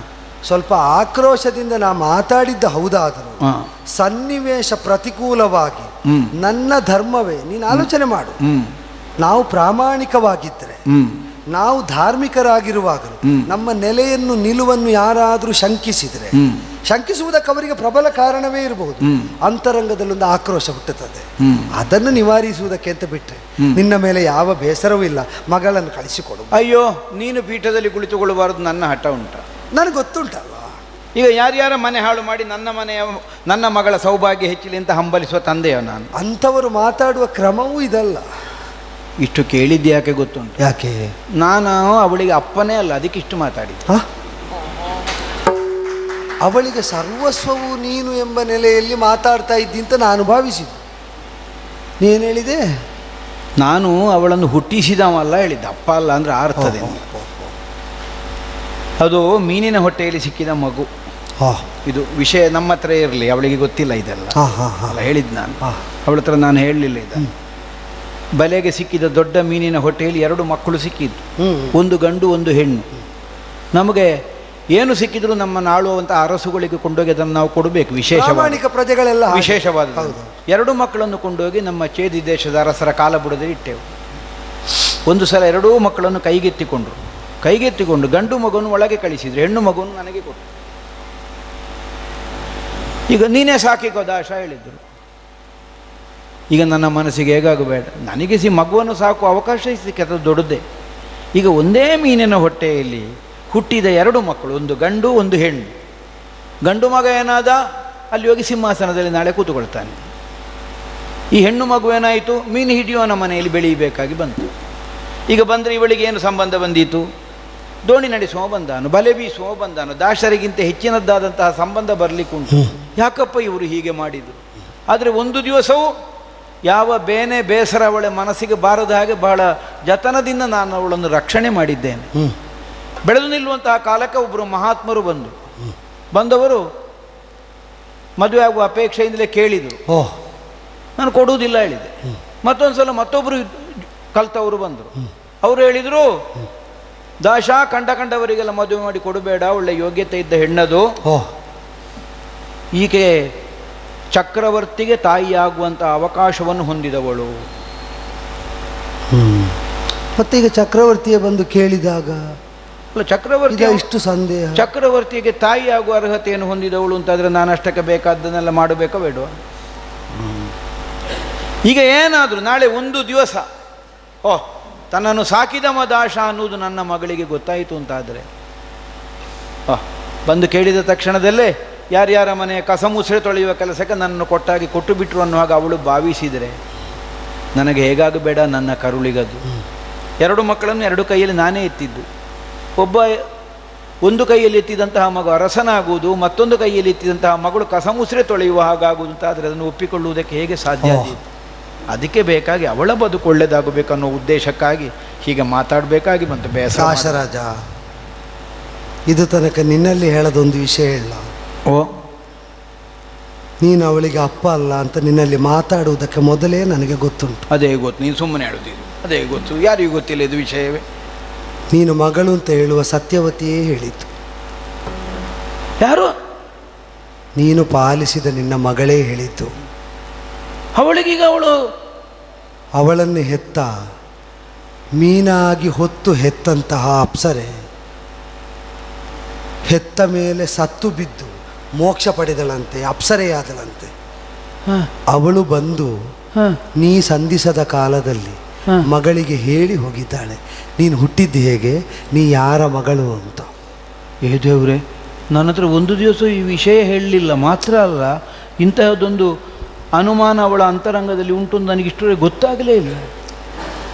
ಸ್ವಲ್ಪ ಆಕ್ರೋಶದಿಂದ ನಾ ಮಾತಾಡಿದ್ದ ಹೌದಾದರೂ ಸನ್ನಿವೇಶ ಪ್ರತಿಕೂಲವಾಗಿ ನನ್ನ ಧರ್ಮವೇ, ನೀನು ಆಲೋಚನೆ ಮಾಡು. ನಾವು ಪ್ರಾಮಾಣಿಕವಾಗಿದ್ದರೆ, ನಾವು ಧಾರ್ಮಿಕರಾಗಿರುವಾಗಲೂ ನಮ್ಮ ನೆಲೆಯನ್ನು ನಿಲುವನ್ನು ಯಾರಾದರೂ ಶಂಕಿಸಿದರೆ, ಶಂಕಿಸುವುದಕ್ಕೆ ಅವರಿಗೆ ಪ್ರಬಲ ಕಾರಣವೇ ಇರಬಹುದು, ಅಂತರಂಗದಲ್ಲೊಂದು ಆಕ್ರೋಶ ಹುಟ್ಟುತ್ತದೆ. ಅದನ್ನು ನಿವಾರಿಸುವುದಕ್ಕೆ ಅಂತ ಬಿಟ್ಟರೆ ನಿನ್ನ ಮೇಲೆ ಯಾವ ಬೇಸರವೂ ಇಲ್ಲ. ಮಗಳನ್ನು ಕಳಿಸಿಕೊಡು. ಅಯ್ಯೋ, ನೀನು ಪೀಠದಲ್ಲಿ ಕುಳಿತುಕೊಳ್ಳಬಾರದು, ನನ್ನ ಹಠ ಉಂಟ. ನನಗೆ ಗೊತ್ತುಂಟಲ್ಲ. ಈಗ ಯಾರ್ಯಾರ ಮನೆ ಹಾಳು ಮಾಡಿ ನನ್ನ ಮಗಳ ಸೌಭಾಗ್ಯ ಹೆಚ್ಚಲಿ ಅಂತ ಹಂಬಲಿಸುವ ತಂದೆಯೋ ನಾನು? ಅಂಥವರು ಮಾತಾಡುವ ಕ್ರಮವೂ ಇದಲ್ಲ. ಇಷ್ಟು ಕೇಳಿದ್ದು ಯಾಕೆ ಗೊತ್ತುಂಟು? ಯಾಕೆ? ನಾನು ಅವಳಿಗೆ ಅಪ್ಪನೇ ಅಲ್ಲ, ಅದಕ್ಕೆ ಇಷ್ಟು ಮಾತಾಡಿದ್ದು. ಅವಳಿಗೆ ಸರ್ವಸ್ವವು ನೀನು ಎಂಬ ನೆಲೆಯಲ್ಲಿ ಮಾತಾಡ್ತಾ ಇದ್ದಿ ಅಂತ ನಾನು ಭಾವಿಸಿದ್ದು. ನೀನು ಹೇಳಿದೆ? ನಾನು ಅವಳನ್ನು ಹುಟ್ಟಿಸಿದವಲ್ಲ ಹೇಳಿದ್ದೆ, ಅಪ್ಪ ಅಲ್ಲ ಅಂದ್ರೆ ಅರ್ಥದೆ. ಅದು ಮೀನಿನ ಹೊಟ್ಟೆಯಲ್ಲಿ ಸಿಕ್ಕಿದ ಮಗು. ಇದು ವಿಷಯ ನಮ್ಮ ಹತ್ರ ಇರಲಿ, ಅವಳಿಗೆ ಗೊತ್ತಿಲ್ಲ ಇದೆಲ್ಲ ಹೇಳಿದ್ದು ನಾನು. ಅವಳ ಹತ್ರ ನಾನು ಹೇಳಲಿಲ್ಲ ಇದನ್ನು. ಬಲೆಗೆ ಸಿಕ್ಕಿದ ದೊಡ್ಡ ಮೀನಿನ ಹೊಟ್ಟೆಯಲ್ಲಿ 2 ಮಕ್ಕಳು ಸಿಕ್ಕಿದ್ದು, ಒಂದು ಗಂಡು ಒಂದು ಹೆಣ್ಣು. ನಮಗೆ ಏನು ಸಿಕ್ಕಿದ್ರು ನಮ್ಮನ್ನು ಆಳುವಂಥ ಅರಸುಗಳಿಗೆ ಕೊಂಡೋಗಿ ಅದನ್ನು ನಾವು ಕೊಡಬೇಕು. ವಿಶೇಷವಾದ ಪ್ರಜೆಗಳೆಲ್ಲ ವಿಶೇಷವಾದ 2 ಮಕ್ಕಳನ್ನು ಕೊಂಡೋಗಿ ನಮ್ಮ ಚೇದಿ ದೇಶದ ಅರಸರ ಕಾಲಬುಡದಲ್ಲಿ ಇಟ್ಟೆವು. ಒಂದು ಸಲ ಎರಡೂ ಮಕ್ಕಳನ್ನು ಕೈಗೆತ್ತಿಕೊಂಡು ಗಂಡು ಮಗುವನ್ನು ಒಳಗೆ ಕಳಿಸಿದ್ರು, ಹೆಣ್ಣು ಮಗುವನ್ನು ನನಗೆ ಕೊಟ್ಟು. ಈಗ ನೀನೇ ಸಾಕಿಕೋ ದಾಶ ಹೇಳಿದ್ರು. ಈಗ ನನ್ನ ಮನಸ್ಸಿಗೆ ಹೇಗಾಗಬೇಡ, ನನಗೆ ಮಗುವನ್ನು ಸಾಕುವ ಅವಕಾಶ ಸಿಕ್ಕದು ದೊಡ್ಡದೇ. ಈಗ ಒಂದೇ ಮೀನಿನ ಹೊಟ್ಟೆಯಲ್ಲಿ ಹುಟ್ಟಿದ ಎರಡು ಮಕ್ಕಳು, ಒಂದು ಗಂಡು ಒಂದು ಹೆಣ್ಣು. ಗಂಡು ಮಗ ಏನಾದ ಅಲ್ಲಿ ಹೋಗಿ ಸಿಂಹಾಸನದಲ್ಲಿ ನಾಳೆ ಕೂತುಕೊಳ್ತಾನೆ. ಈ ಹೆಣ್ಣು ಮಗು ಏನಾಯಿತು, ಮೀನು ಹಿಡಿಯುವನ ಮನೆಯಲ್ಲಿ ಬೆಳೀಬೇಕಾಗಿ ಬಂತು. ಈಗ ಬಂದರೆ ಇವಳಿಗೆ ಏನು ಸಂಬಂಧ ಬಂದೀತು, ದೋಣಿ ನಡೆಸುವ ಬಂದಾನು, ಬಲೆ ಬೀಸುವ ಬಂದಾನು, ದಾಶರಿಗಿಂತ ಹೆಚ್ಚಿನದ್ದಾದಂತಹ ಸಂಬಂಧ ಬರಲಿಕ್ಕುಂಟು. ಯಾಕಪ್ಪ ಇವರು ಹೀಗೆ ಮಾಡಿದರು? ಆದರೆ ಒಂದು ದಿವಸವೂ ಯಾವ ಬೇಸರ ಅವಳ ಮನಸ್ಸಿಗೆ ಬಾರದ ಹಾಗೆ ಬಹಳ ಜತನದಿಂದ ನಾನು ಅವಳನ್ನು ರಕ್ಷಣೆ ಮಾಡಿದ್ದೇನೆ. ಬೆಳೆದು ನಿಲ್ಲುವಂತಹ ಕಾಲಕ್ಕೆ ಒಬ್ಬರು ಮಹಾತ್ಮರು ಬಂದವರು ಮದುವೆ ಆಗುವ ಅಪೇಕ್ಷೆಯಿಂದಲೇ ಕೇಳಿದರು. ನಾನು ಕೊಡುವುದಿಲ್ಲ ಹೇಳಿದೆ. ಮತ್ತೊಂದು ಸಲ ಮತ್ತೊಬ್ಬರು ಕಲ್ತವರು ಬಂದರು. ಅವರು ಹೇಳಿದರು, ದಾಶ ಕಂಡವರಿಗೆಲ್ಲ ಮದುವೆ ಮಾಡಿ ಕೊಡಬೇಡ, ಒಳ್ಳೆ ಯೋಗ್ಯತೆ ಇದ್ದ ಹೆಣ್ಣದು. ಈಕೆ ಚಕ್ರವರ್ತಿಗೆ ತಾಯಿಯಾಗುವಂಥ ಅವಕಾಶವನ್ನು ಹೊಂದಿದವಳು. ಮತ್ತೆ ಈಗ ಚಕ್ರವರ್ತಿಯ ಬಂದು ಕೇಳಿದಾಗ ಅಲ್ಲ, ಚಕ್ರವರ್ತಿ ಇಷ್ಟು ಸಂದೇಹ, ಚಕ್ರವರ್ತಿಗೆ ತಾಯಿಯಾಗುವ ಅರ್ಹತೆಯನ್ನು ಹೊಂದಿದವಳು ಅಂತಾದರೆ ನಾನು ಅಷ್ಟಕ್ಕೆ ಬೇಕಾದ್ದನ್ನೆಲ್ಲ ಮಾಡಬೇಕೋ ಬೇಡವಾ? ಈಗ ಏನಾದರೂ ನಾಳೆ ಒಂದು ದಿವಸ ತನ್ನನ್ನು ಸಾಕಿದ ದಾಶ ಅನ್ನುವುದು ನನ್ನ ಮಗಳಿಗೆ ಗೊತ್ತಾಯಿತು ಅಂತಾದರೆ ಬಂದು ಕೇಳಿದ ತಕ್ಷಣದಲ್ಲೇ ಯಾರ್ಯಾರ ಮನೆಯ ಕಸ ಮುಸುರೆ ತೊಳೆಯುವ ಕೆಲಸಕ್ಕೆ ನನ್ನನ್ನು ಕೊಟ್ಟು ಬಿಟ್ಟರು ಅನ್ನುವಾಗ ಅವಳು ಭಾವಿಸಿದರೆ ನನಗೆ ಹೇಗಾಗಬೇಡ ನನ್ನ ಕರುಳಿಗದು. ಎರಡು ಮಕ್ಕಳನ್ನು ಎರಡು ಕೈಯಲ್ಲಿ ನಾನೇ ಎತ್ತಿದ್ದು. ಒಂದು ಕೈಯಲ್ಲಿ ಎತ್ತಿದಂತಹ ಮಗು ಅರಸನಾಗುವುದು, ಮತ್ತೊಂದು ಕೈಯಲ್ಲಿ ಎತ್ತಿದಂತಹ ಮಗಳು ಕಸ ಮುಸುರೆ ತೊಳೆಯುವ ಹಾಗಾಗುವುದು ಅಂತಾದರೆ ಅದನ್ನು ಒಪ್ಪಿಕೊಳ್ಳುವುದಕ್ಕೆ ಹೇಗೆ ಸಾಧ್ಯ ಆಗಿದೆ? ಅದಕ್ಕೆ ಬೇಕಾಗಿ ಅವಳ ಬದುಕು ಒಳ್ಳೆಯದಾಗಬೇಕನ್ನೋ ಉದ್ದೇಶಕ್ಕಾಗಿ ಹೀಗೆ ಮಾತಾಡಬೇಕಾಗಿ ಬಂತು. ದಾಶರಾಜ, ಇದು ತನಕ ನಿನ್ನಲ್ಲಿ ಹೇಳದೊಂದು ವಿಷಯ ಇಲ್ಲ. ನೀನು ಅವಳಿಗೆ ಅಪ್ಪ ಅಲ್ಲ ಅಂತ ನಿನ್ನಲ್ಲಿ ಮಾತಾಡುವುದಕ್ಕೆ ಮೊದಲೇ ನನಗೆ ಗೊತ್ತುಂಟು. ಅದೇ ಗೊತ್ತು, ನೀನು ಸುಮ್ಮನೆ ಹೇಳುತ್ತೀರಿ. ಅದೇ ಗೊತ್ತು, ಯಾರಿಗೂ ಗೊತ್ತಿಲ್ಲ ಇದು ವಿಷಯವೇ. ನೀನು ಮಗಳು ಅಂತ ಹೇಳುವ ಸತ್ಯವತಿಯೇ ಹೇಳಿತು. ಯಾರು? ನೀನು ಪಾಲಿಸಿದ ನಿನ್ನ ಮಗಳೇ ಹೇಳಿತು. ಅವಳಿಗೀಗ ಅವಳನ್ನು ಹೆತ್ತ ಮೀನಾಗಿ ಹೊತ್ತು ಹೆತ್ತಂತಹ ಅಪ್ಸರೆ ಹೆತ್ತ ಮೇಲೆ ಸತ್ತು ಬಿದ್ದು ಮೋಕ್ಷ ಪಡೆದಳಂತೆ, ಅಪ್ಸರೆಯಾದಳಂತೆ. ಅವಳು ಬಂದು ನೀ ಸಂಧಿಸದ ಕಾಲದಲ್ಲಿ ಮಗಳಿಗೆ ಹೇಳಿ ಹೋಗಿದ್ದಾಳೆ, ನೀನು ಹುಟ್ಟಿದ್ದು ಹೇಗೆ, ನೀ ಯಾರ ಮಗಳು ಅಂತ. ಏ ದೇವ್ರೆ, ನನ್ನ ಹತ್ರ ಒಂದು ದಿವಸ ಈ ವಿಷಯ ಹೇಳಲಿಲ್ಲ. ಮಾತ್ರ ಅಲ್ಲ, ಇಂತಹದ್ದೊಂದು ಅನುಮಾನ ಅವಳ ಅಂತರಂಗದಲ್ಲಿ ಉಂಟು ಅಂತ ನನಗಿಷ್ಟರೇ ಗೊತ್ತಾಗಲೇ ಇಲ್ಲ.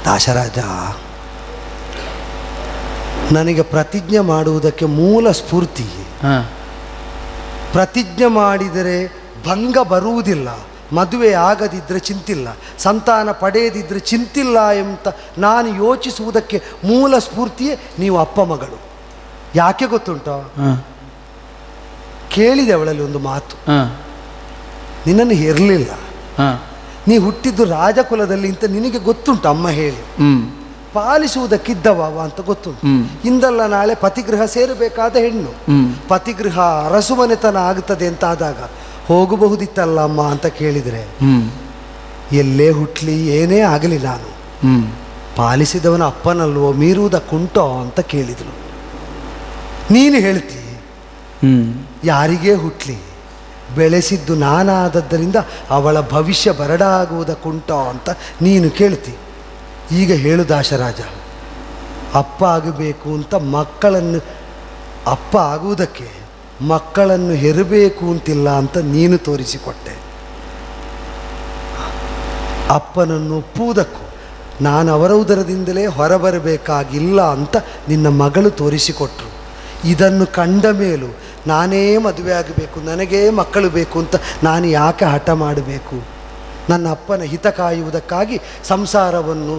ದಾಶರಾಜ, ನನಗೆ ಪ್ರತಿಜ್ಞೆ ಮಾಡುವುದಕ್ಕೆ ಮೂಲ ಸ್ಫೂರ್ತಿ, ಪ್ರತಿಜ್ಞೆ ಮಾಡಿದರೆ ಭಂಗ ಬರುವುದಿಲ್ಲ, ಮದುವೆ ಆಗದಿದ್ದರೆ ಚಿಂತಿಲ್ಲ, ಸಂತಾನ ಪಡೆಯದಿದ್ದರೆ ಚಿಂತಿಲ್ಲ ಅಂತ ನಾನು ಯೋಚಿಸುವುದಕ್ಕೆ ಮೂಲ ಸ್ಫೂರ್ತಿಯೇ ನೀವು ಅಪ್ಪ ಮಗಳು. ಯಾಕೆ ಗೊತ್ತುಂಟೋ? ಕೇಳಿದೆ ಅವಳಲ್ಲಿ ಒಂದು ಮಾತು, ನಿನ್ನನ್ನು ಹೆರಲಿಲ್ಲ, ನೀ ಹುಟ್ಟಿದ್ದು ರಾಜಕುಲದಲ್ಲಿ ಅಂತ ನಿನಗೆ ಗೊತ್ತುಂಟು, ಅಮ್ಮ ಹೇಳಿ. ಪಾಲಿಸುವುದಕ್ಕಿದ್ದವ ಅಂತ ಗೊತ್ತುಂಟು. ಇಂದಲ್ಲ ನಾಳೆ ಪತಿಗೃಹ ಸೇರಬೇಕಾದ ಹೆಣ್ಣು, ಪತಿಗೃಹ ಅರಸುಮನೆತನ ಆಗುತ್ತದೆ ಅಂತ ಆದಾಗ ಹೋಗಬಹುದಿತ್ತಲ್ಲ ಅಮ್ಮ ಅಂತ ಕೇಳಿದರೆ, ಎಲ್ಲೇ ಹುಟ್ಲಿ ಏನೇ ಆಗಲಿ ನಾನು ಪಾಲಿಸಿದವನ ಅಪ್ಪನಲ್ವೋ, ಮೀರುವುದಕ್ಕುಂಟೋ ಅಂತ ಕೇಳಿದ್ರು. ನೀನು ಹೇಳ್ತಿ ಯಾರಿಗೇ ಹುಟ್ಲಿ ಬೆಳೆಸಿದ್ದು ನಾನಾದದ್ದರಿಂದ ಅವಳ ಭವಿಷ್ಯ ಬರಡಾಗುವುದಕ್ಕುಂಟೋ ಅಂತ ನೀನು ಕೇಳ್ತಿ. ಈಗ ಹೇಳು ದಾಶರಾಜ, ಅಪ್ಪ ಆಗಬೇಕು ಅಂತ ಅಪ್ಪ ಆಗುವುದಕ್ಕೆ ಮಕ್ಕಳನ್ನು ಹೆರಬೇಕು ಅಂತಿಲ್ಲ ಅಂತ ನೀನು ತೋರಿಸಿಕೊಟ್ಟೆ. ಅಪ್ಪನನ್ನು ಒಪ್ಪುವುದಕ್ಕೂ ನಾನು ಅವರ ಉದರದಿಂದಲೇ ಹೊರಬರಬೇಕಾಗಿಲ್ಲ ಅಂತ ನಿನ್ನ ಮಗಳು ತೋರಿಸಿಕೊಟ್ರು. ಇದನ್ನು ಕಂಡ ಮೇಲೂ ನಾನೇ ಮದುವೆ ಆಗಬೇಕು, ನನಗೇ ಮಕ್ಕಳು ಬೇಕು ಅಂತ ನಾನು ಯಾಕೆ ಹಠ ಮಾಡಬೇಕು? ನನ್ನ ಅಪ್ಪನ ಹಿತ ಕಾಯುವುದಕ್ಕಾಗಿ ಸಂಸಾರವನ್ನು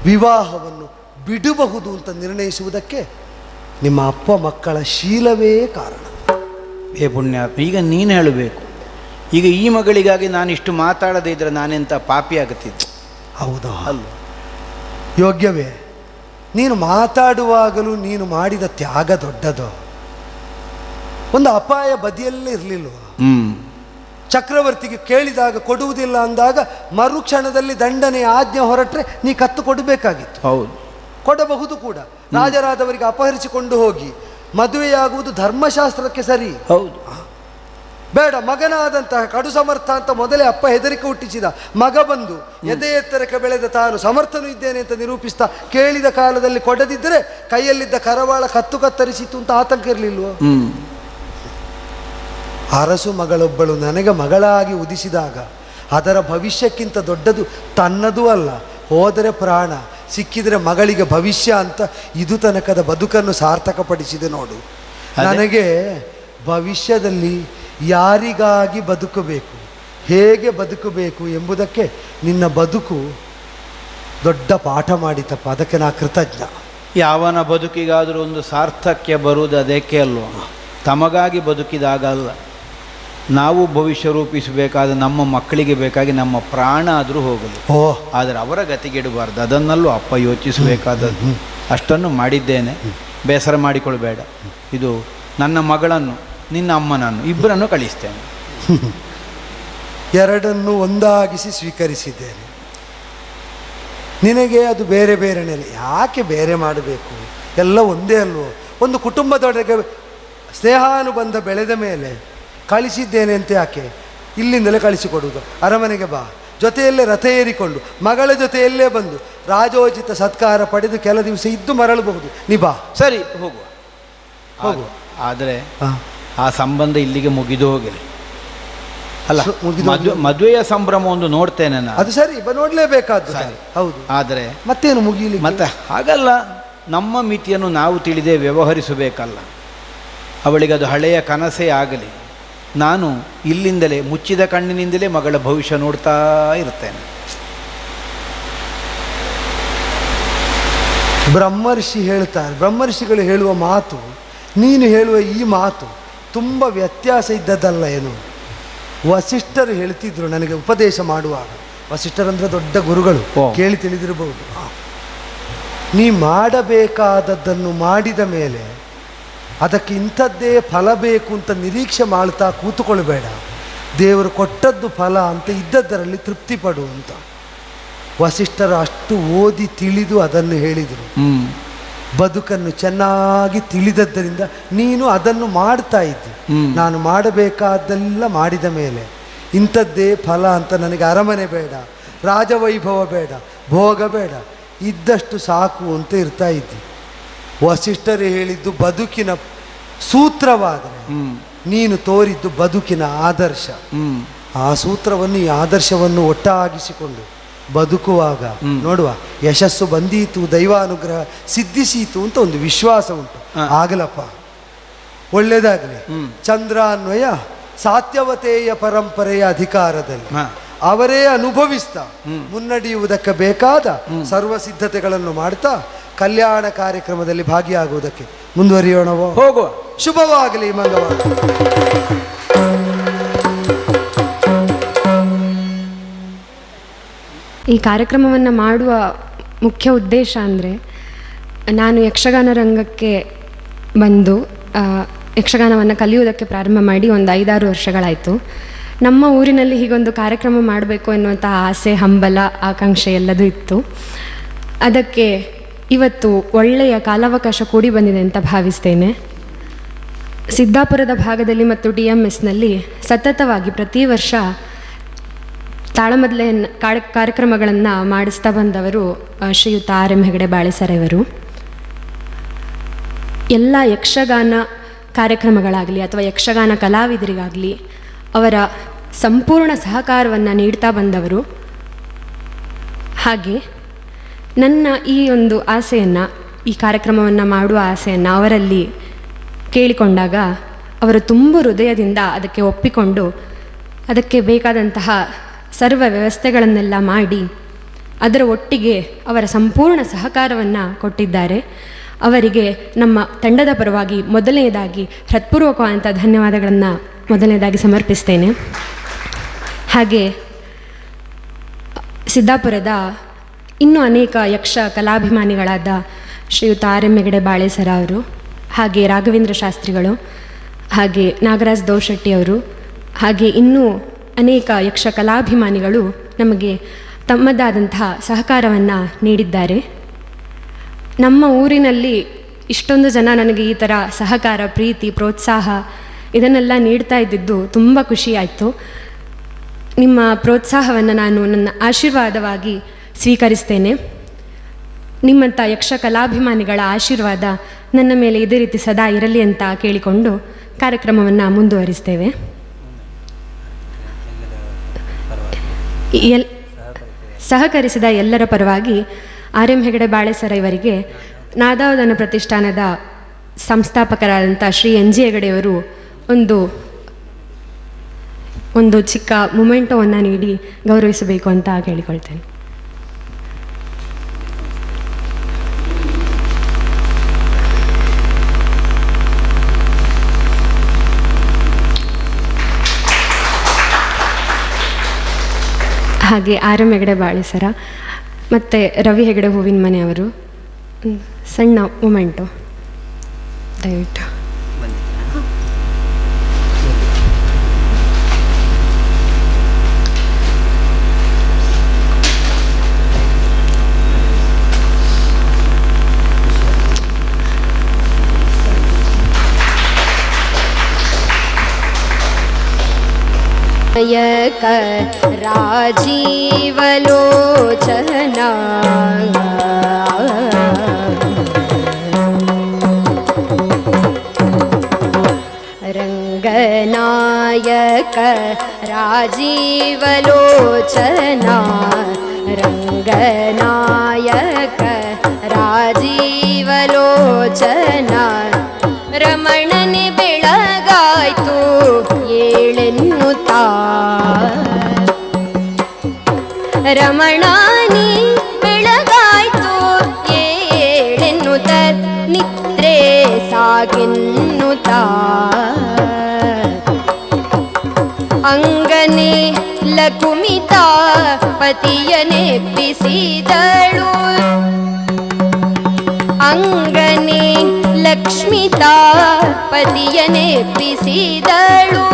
ವಿವಾಹವನ್ನು ಬಿಡಬಹುದು ಅಂತ ನಿರ್ಣಯಿಸುವುದಕ್ಕೆ ನಿಮ್ಮ ಅಪ್ಪ ಮಕ್ಕಳ ಶೀಲವೇ ಕಾರಣ. ಏ ಪುಣ್ಯಾತ್ಮ, ಈಗ ನೀನು ಹೇಳಬೇಕು. ಈಗ ಈ ಮಗಳಿಗಾಗಿ ನಾನು ಇಷ್ಟು ಮಾತಾಡದೇ ಇದ್ದರೆ ನಾನೆಂಥ ಪಾಪಿ ಆಗುತ್ತಿದ್ದೆ. ಹೌದಾ? ಅಲ್ಲ, ಯೋಗ್ಯವೇ. ನೀನು ಮಾತಾಡುವಾಗಲೂ ನೀನು ಮಾಡಿದ ತ್ಯಾಗ ದೊಡ್ಡದು. ಒಂದು ಅಪಾಯ ಬದಿಯಲ್ಲೇ ಇರಲಿಲ್ವ? ಚಕ್ರವರ್ತಿಗೆ ಕೇಳಿದಾಗ ಕೊಡುವುದಿಲ್ಲ ಅಂದಾಗ ಮರುಕ್ಷಣದಲ್ಲಿ ದಂಡನೆ ಆಜ್ಞೆ ಹೊರಟ್ರೆ ನೀ ಕತ್ತು ಕೊಡಬೇಕಾಗಿತ್ತು. ಹೌದು, ಕೊಡಬಹುದು ಕೂಡ. ರಾಜರಾದವರಿಗೆ ಅಪಹರಿಸಿಕೊಂಡು ಹೋಗಿ ಮದುವೆಯಾಗುವುದು ಧರ್ಮಶಾಸ್ತ್ರಕ್ಕೆ ಸರಿ. ಹೌದು, ಬೇಡ. ಮಗನಾದಂತಹ ಕಡು ಸಮರ್ಥ ಅಂತ ಮೊದಲೇ ಅಪ್ಪ ಹೆದರಿಕೆ ಹುಟ್ಟಿಸಿದ. ಮಗ ಬಂದು ಎದೆ ಎತ್ತರಕ್ಕೆ ಬೆಳೆದ ತಾನು ಸಮರ್ಥನೂ ಇದ್ದೇನೆ ಅಂತ ನಿರೂಪಿಸ್ತಾ ಕೇಳಿದ ಕಾಲದಲ್ಲಿ ಕೊಡದಿದ್ದರೆ ಕೈಯಲ್ಲಿದ್ದ ಕರವಾಳ ಕತ್ತು ಕತ್ತರಿಸಿತು ಅಂತ ಆತಂಕ ಇರಲಿಲ್ವೋ? ಅರಸು ಮಗಳೊಬ್ಬಳು ನನಗೆ ಮಗಳಾಗಿ ಉದಿಸಿದಾಗ ಅದರ ಭವಿಷ್ಯಕ್ಕಿಂತ ದೊಡ್ಡದು ತನ್ನದೂ ಅಲ್ಲ. ಹೋದರೆ ಪ್ರಾಣ, ಸಿಕ್ಕಿದರೆ ಮಗಳಿಗೆ ಭವಿಷ್ಯ ಅಂತ ಇದು ತನಕದ ಬದುಕನ್ನು ಸಾರ್ಥಕಪಡಿಸಿದೆ ನೋಡು. ನನಗೆ ಭವಿಷ್ಯದಲ್ಲಿ ಯಾರಿಗಾಗಿ ಬದುಕಬೇಕು, ಹೇಗೆ ಬದುಕಬೇಕು ಎಂಬುದಕ್ಕೆ ನಿನ್ನ ಬದುಕು ದೊಡ್ಡ ಪಾಠ ಮಾಡಿತಪ್ಪ. ಅದಕ್ಕೆ ನಾ ಕೃತಜ್ಞ. ಯಾವನ ಬದುಕಿಗಾದರೂ ಒಂದು ಸಾರ್ಥಕ್ಯ ಬರುವುದು ಅದಕ್ಕೆ ಅಲ್ವ, ತಮಗಾಗಿ ಬದುಕಿದಾಗ ಅಲ್ಲ. ನಾವು ಭವಿಷ್ಯ ರೂಪಿಸಬೇಕಾದ ನಮ್ಮ ಮಕ್ಕಳಿಗೆ ಬೇಕಾಗಿ ನಮ್ಮ ಪ್ರಾಣ ಆದರೂ ಹೋಗಲಿ, ಆದರೆ ಅವರ ಗತಿಗೆಡಬಾರ್ದು. ಅದನ್ನಲ್ಲೂ ಅಪ್ಪ ಯೋಚಿಸಬೇಕಾದದ್ದು. ಅಷ್ಟನ್ನು ಮಾಡಿದ್ದೇನೆ, ಬೇಸರ ಮಾಡಿಕೊಳ್ಬೇಡ. ಇದು ನನ್ನ ಮಗಳನ್ನು ನಿನ್ನ ಅಮ್ಮನನ್ನು ಇಬ್ಬರನ್ನು ಕಳಿಸ್ತೇನೆ. ಎರಡನ್ನು ಒಂದಾಗಿಸಿ ಸ್ವೀಕರಿಸಿದ್ದೇನೆ. ನಿನಗೆ ಅದು ಬೇರೆ ಬೇರೆ ನೆಲೆ, ಯಾಕೆ ಬೇರೆ ಮಾಡಬೇಕು? ಎಲ್ಲ ಒಂದೇ ಅಲ್ವೋ. ಒಂದು ಕುಟುಂಬದೊಳಗೆ ಸ್ನೇಹಾನುಬಂಧ ಬೆಳೆದ ಮೇಲೆ ಕಳಿಸಿದ್ದೇನೆ ಅಂತ ಯಾಕೆ ಇಲ್ಲಿಂದಲೇ ಕಳಿಸಿಕೊಡುವುದು? ಅರಮನೆಗೆ ಬಾ, ಜೊತೆಯಲ್ಲೇ ರಥ ಏರಿಕೊಂಡು ಮಗಳ ಜೊತೆಯಲ್ಲೇ ಬಂದು ರಾಜೋಚಿತ ಸತ್ಕಾರ ಪಡೆದು ಕೆಲ ದಿವಸ ಇದ್ದು ಮರಳಬಹುದು. ನೀ ಬಾ. ಸರಿ, ಹೋಗುವ, ಹೋಗುವ. ಆದರೆ ಆ ಸಂಬಂಧ ಇಲ್ಲಿಗೆ ಮುಗಿದು ಹೋಗಲಿ ಅಲ್ಲ. ಮದುವೆಯ ಸಂಭ್ರಮ ಒಂದು ನೋಡ್ತೇನೆ ನಾನು. ಅದು ಸರಿ, ನೋಡಲೇಬೇಕಾದ್ದು. ಹೌದು, ಆದರೆ ಮತ್ತೇನು ಮುಗಿಲಿ? ಮತ್ತೆ ಹಾಗಲ್ಲ, ನಮ್ಮ ಮಿತಿಯನ್ನು ನಾವು ತಿಳಿದೇ ವ್ಯವಹರಿಸಬೇಕಲ್ಲ. ಅವಳಿಗೆ ಅದು ಹಳೆಯ ಕನಸೇ ಆಗಲಿ. ನಾನು ಇಲ್ಲಿಂದಲೇ ಮುಚ್ಚಿದ ಕಣ್ಣಿನಿಂದಲೇ ಮಗಳ ಭವಿಷ್ಯ ನೋಡ್ತಾ ಇರ್ತೇನೆ. ಬ್ರಹ್ಮರ್ಷಿ ಹೇಳ್ತಾರೆ, ಬ್ರಹ್ಮರ್ಷಿಗಳು ಹೇಳುವ ಮಾತು ನೀನು ಹೇಳುವ ಈ ಮಾತು ತುಂಬ ವ್ಯತ್ಯಾಸ ಇದ್ದದ್ದಲ್ಲ ಏನು. ವಸಿಷ್ಠರು ಹೇಳ್ತಿದ್ರು ನನಗೆ ಉಪದೇಶ ಮಾಡುವಾಗ. ವಸಿಷ್ಠರಂದ್ರೆ ದೊಡ್ಡ ಗುರುಗಳು, ಕೇಳಿ ತಿಳಿದಿರಬಹುದು. ನೀ ಮಾಡಬೇಕಾದದ್ದನ್ನು ಮಾಡಿದ ಮೇಲೆ ಅದಕ್ಕೆ ಇಂಥದ್ದೇ ಫಲ ಬೇಕು ಅಂತ ನಿರೀಕ್ಷೆ ಮಾಡ್ತಾ ಕೂತುಕೊಳ್ಬೇಡ. ದೇವರು ಕೊಟ್ಟದ್ದು ಫಲ ಅಂತ ಇದ್ದದ್ದರಲ್ಲಿ ತೃಪ್ತಿ ಪಡು ಅಂತ ವಸಿಷ್ಠರು ಅಷ್ಟು ಓದಿ ತಿಳಿದು ಅದನ್ನು ಹೇಳಿದರು. ಬದುಕನ್ನು ಚೆನ್ನಾಗಿ ತಿಳಿದದ್ದರಿಂದ ನೀನು ಅದನ್ನು ಮಾಡ್ತಾ ಇದ್ದಿ. ನಾನು ಮಾಡಬೇಕಾದ್ದೆಲ್ಲ ಮಾಡಿದ ಮೇಲೆ ಇಂಥದ್ದೇ ಫಲ ಅಂತ ನನಗೆ ಅರಮನೆ ಬೇಡ, ರಾಜವೈಭವ ಬೇಡ, ಭೋಗ ಬೇಡ, ಇದ್ದಷ್ಟು ಸಾಕು ಅಂತ ಇರ್ತಾ ಇದ್ದಿ. ವಸಿಷ್ಠರು ಹೇಳಿದ್ದು ಬದುಕಿನ ಸೂತ್ರವಾದರೆ ನೀನು ತೋರಿದ್ದು ಬದುಕಿನ ಆದರ್ಶ. ಆ ಸೂತ್ರವನ್ನು, ಈ ಆದರ್ಶವನ್ನು ಒಟ್ಟಾಗಿಸಿಕೊಂಡು ಬದುಕುವಾಗ ನೋಡುವ, ಯಶಸ್ಸು ಬಂದೀತು, ದೈವಾನುಗ್ರಹ ಸಿದ್ಧಿಸೀತು ಅಂತ ಒಂದು ವಿಶ್ವಾಸ ಉಂಟು. ಆಗಲಪ್ಪ, ಒಳ್ಳೆಯದಾಗಲಿ. ಚಂದ್ರಾನ್ವಯ ಸಾತ್ಯವತೆಯ ಪರಂಪರೆಯ ಅಧಿಕಾರದಲ್ಲಿ ಅವರೇ ಅನುಭವಿಸ್ತಾ ಮುನ್ನಡೆಯುವುದಕ್ಕೆ ಬೇಕಾದ ಸರ್ವ ಸಿದ್ಧತೆಗಳನ್ನು ಮಾಡ್ತಾ ಕಲ್ಯಾಣ ಕಾರ್ಯಕ್ರಮದಲ್ಲಿ ಭಾಗಿಯಾಗುವುದಕ್ಕೆ ಮುಂದುವರಿಯೋಣವೋ? ಹೋಗುವ. ಶುಭವಾಗಲಿ ಮಂಗವಾರ. ಈ ಕಾರ್ಯಕ್ರಮವನ್ನು ಮಾಡುವ ಮುಖ್ಯ ಉದ್ದೇಶ ಅಂದರೆ, ನಾನು ಯಕ್ಷಗಾನ ರಂಗಕ್ಕೆ ಬಂದು ಯಕ್ಷಗಾನವನ್ನು ಕಲಿಯುವುದಕ್ಕೆ ಪ್ರಾರಂಭ ಮಾಡಿ ಒಂದು 5-6 ವರ್ಷಗಳಾಯಿತು. ನಮ್ಮ ಊರಿನಲ್ಲಿ ಹೀಗೊಂದು ಕಾರ್ಯಕ್ರಮ ಮಾಡಬೇಕು ಎನ್ನುವಂಥ ಆಸೆ, ಹಂಬಲ, ಆಕಾಂಕ್ಷೆ ಎಲ್ಲದೂ ಇತ್ತು. ಅದಕ್ಕೆ ಇವತ್ತು ಒಳ್ಳೆಯ ಕಾಲಾವಕಾಶ ಕೂಡಿ ಬಂದಿದೆ ಅಂತ ಭಾವಿಸ್ತೇನೆ. ಸಿದ್ದಾಪುರದ ಭಾಗದಲ್ಲಿ ಮತ್ತು DMSನಲ್ಲಿ ಸತತವಾಗಿ ಪ್ರತಿ ವರ್ಷ ತಾಳಮದ್ದಲೆ ಕಾರ್ಯಕ್ರಮಗಳನ್ನು ಮಾಡಿಸ್ತಾ ಬಂದವರು ಶ್ರೀಯುತ R.M. ಹೆಗಡೆ ಬಾಳೆಸರವರು. ಎಲ್ಲ ಯಕ್ಷಗಾನ ಕಾರ್ಯಕ್ರಮಗಳಾಗಲಿ ಅಥವಾ ಯಕ್ಷಗಾನ ಕಲಾವಿದರಿಗಾಗಲಿ ಅವರ ಸಂಪೂರ್ಣ ಸಹಕಾರವನ್ನು ನೀಡ್ತಾ ಬಂದವರು. ಹಾಗೆ ನನ್ನ ಈ ಒಂದು ಆಸೆಯನ್ನು, ಈ ಕಾರ್ಯಕ್ರಮವನ್ನು ಮಾಡುವ ಆಸೆಯನ್ನು ಅವರಲ್ಲಿ ಕೇಳಿಕೊಂಡಾಗ ಅವರು ತುಂಬ ಹೃದಯದಿಂದ ಅದಕ್ಕೆ ಒಪ್ಪಿಕೊಂಡು ಅದಕ್ಕೆ ಬೇಕಾದಂತಹ ಸರ್ವ ವ್ಯವಸ್ಥೆಗಳನ್ನೆಲ್ಲ ಮಾಡಿ ಅದರ ಒಟ್ಟಿಗೆ ಅವರ ಸಂಪೂರ್ಣ ಸಹಕಾರವನ್ನು ಕೊಟ್ಟಿದ್ದಾರೆ. ಅವರಿಗೆ ನಮ್ಮ ತಂಡದ ಪರವಾಗಿ ಮೊದಲನೇದಾಗಿ ಹೃತ್ಪೂರ್ವಕವಾದಂಥ ಧನ್ಯವಾದಗಳನ್ನು ಮೊದಲನೇದಾಗಿ ಸಮರ್ಪಿಸ್ತೇನೆ. ಹಾಗೆ ಸಿದ್ದಾಪುರದ ಇನ್ನೂ ಅನೇಕ ಯಕ್ಷ ಕಲಾಭಿಮಾನಿಗಳಾದ ಶ್ರೀಯುತ R.M. ಹೆಗಡೆ ಬಾಳೆಸರ ಅವರು, ಹಾಗೆ ರಾಘವೇಂದ್ರ ಶಾಸ್ತ್ರಿಗಳು, ಹಾಗೆ ನಾಗರಾಜ್ ದೋಶೆಟ್ಟಿಯವರು, ಹಾಗೆ ಇನ್ನೂ ಅನೇಕ ಯಕ್ಷ ಕಲಾಭಿಮಾನಿಗಳು ನಮಗೆ ತಮ್ಮದಾದಂತಹ ಸಹಕಾರವನ್ನು ನೀಡಿದ್ದಾರೆ. ನಮ್ಮ ಊರಿನಲ್ಲಿ ಇಷ್ಟೊಂದು ಜನ ನನಗೆ ಈ ಥರ ಸಹಕಾರ, ಪ್ರೀತಿ, ಪ್ರೋತ್ಸಾಹ ಇದನ್ನೆಲ್ಲ ನೀಡ್ತಾ ಇದ್ದಿದ್ದು ತುಂಬ ಖುಷಿಯಾಯಿತು. ನಿಮ್ಮ ಪ್ರೋತ್ಸಾಹವನ್ನು ನಾನು ನನ್ನ ಆಶೀರ್ವಾದವಾಗಿ ಸ್ವೀಕರಿಸ್ತೇನೆ. ನಿಮ್ಮಂಥ ಯಕ್ಷ ಕಲಾಭಿಮಾನಿಗಳ ಆಶೀರ್ವಾದ ನನ್ನ ಮೇಲೆ ಇದೇ ರೀತಿ ಸದಾ ಇರಲಿ ಅಂತ ಕೇಳಿಕೊಂಡು ಕಾರ್ಯಕ್ರಮವನ್ನು ಮುಂದುವರಿಸ್ತೇವೆ. ಸಹಕರಿಸಿದ ಎಲ್ಲರ ಪರವಾಗಿ ಆರ್.ಎಂ. ಹೆಗಡೆ ಬಾಳೆಸರ ಇವರಿಗೆ ನಾದಾವಧಾನ ಪ್ರತಿಷ್ಠಾನದ ಸಂಸ್ಥಾಪಕರಾದಂಥ ಶ್ರೀ ಎನ್.ಜಿ. ಹೆಗಡೆಯವರು ಒಂದು ಚಿಕ್ಕ ಮೊಮೆಂಟೋವನ್ನು ನೀಡಿ ಗೌರವಿಸಬೇಕು ಅಂತ ಕೇಳಿಕೊಳ್ತೇನೆ. ಹಾಗೆ ಆರ್.ಎಂ. ಹೆಗಡೆ ಬಾಳೆಸರ ಮತ್ತು ರವಿ ಹೆಗಡೆ ಹೂವಿನ ಮನೆಯವರು ಸಣ್ಣ ಮೊಮೆಂಟು ದಯವಿಟ್ಟು. ಯಕ ರಾಜೀವಲೋಚನಾ ರಂಗನಾಯಕ ರಾಜೀವಲೋಚನಾ ರಂಗನಾಯಕ ರಾಜೀವಲೋಚನಾ ರಮಣನೆ ಬೆಳಗಾಯ್ತು ಏಳೆನ್ನುತ್ತಾ ರಮಣಾನಿ ಬೆಳಗಾಯ್ತು ಏಳೆನ್ನುತ್ತ ನಿದ್ರೆ ಸಾಗೆನ್ನುತ್ತ ಅಂಗನೆ ಲಕುಮಿತ ಪತಿಯನೆ ಬಿಸಿದಳು ಅಂಗನೆ ಲಕ್ಷ್ಮಿತಾ ಪತಿಯನೆ ಬಿಸಿದಳು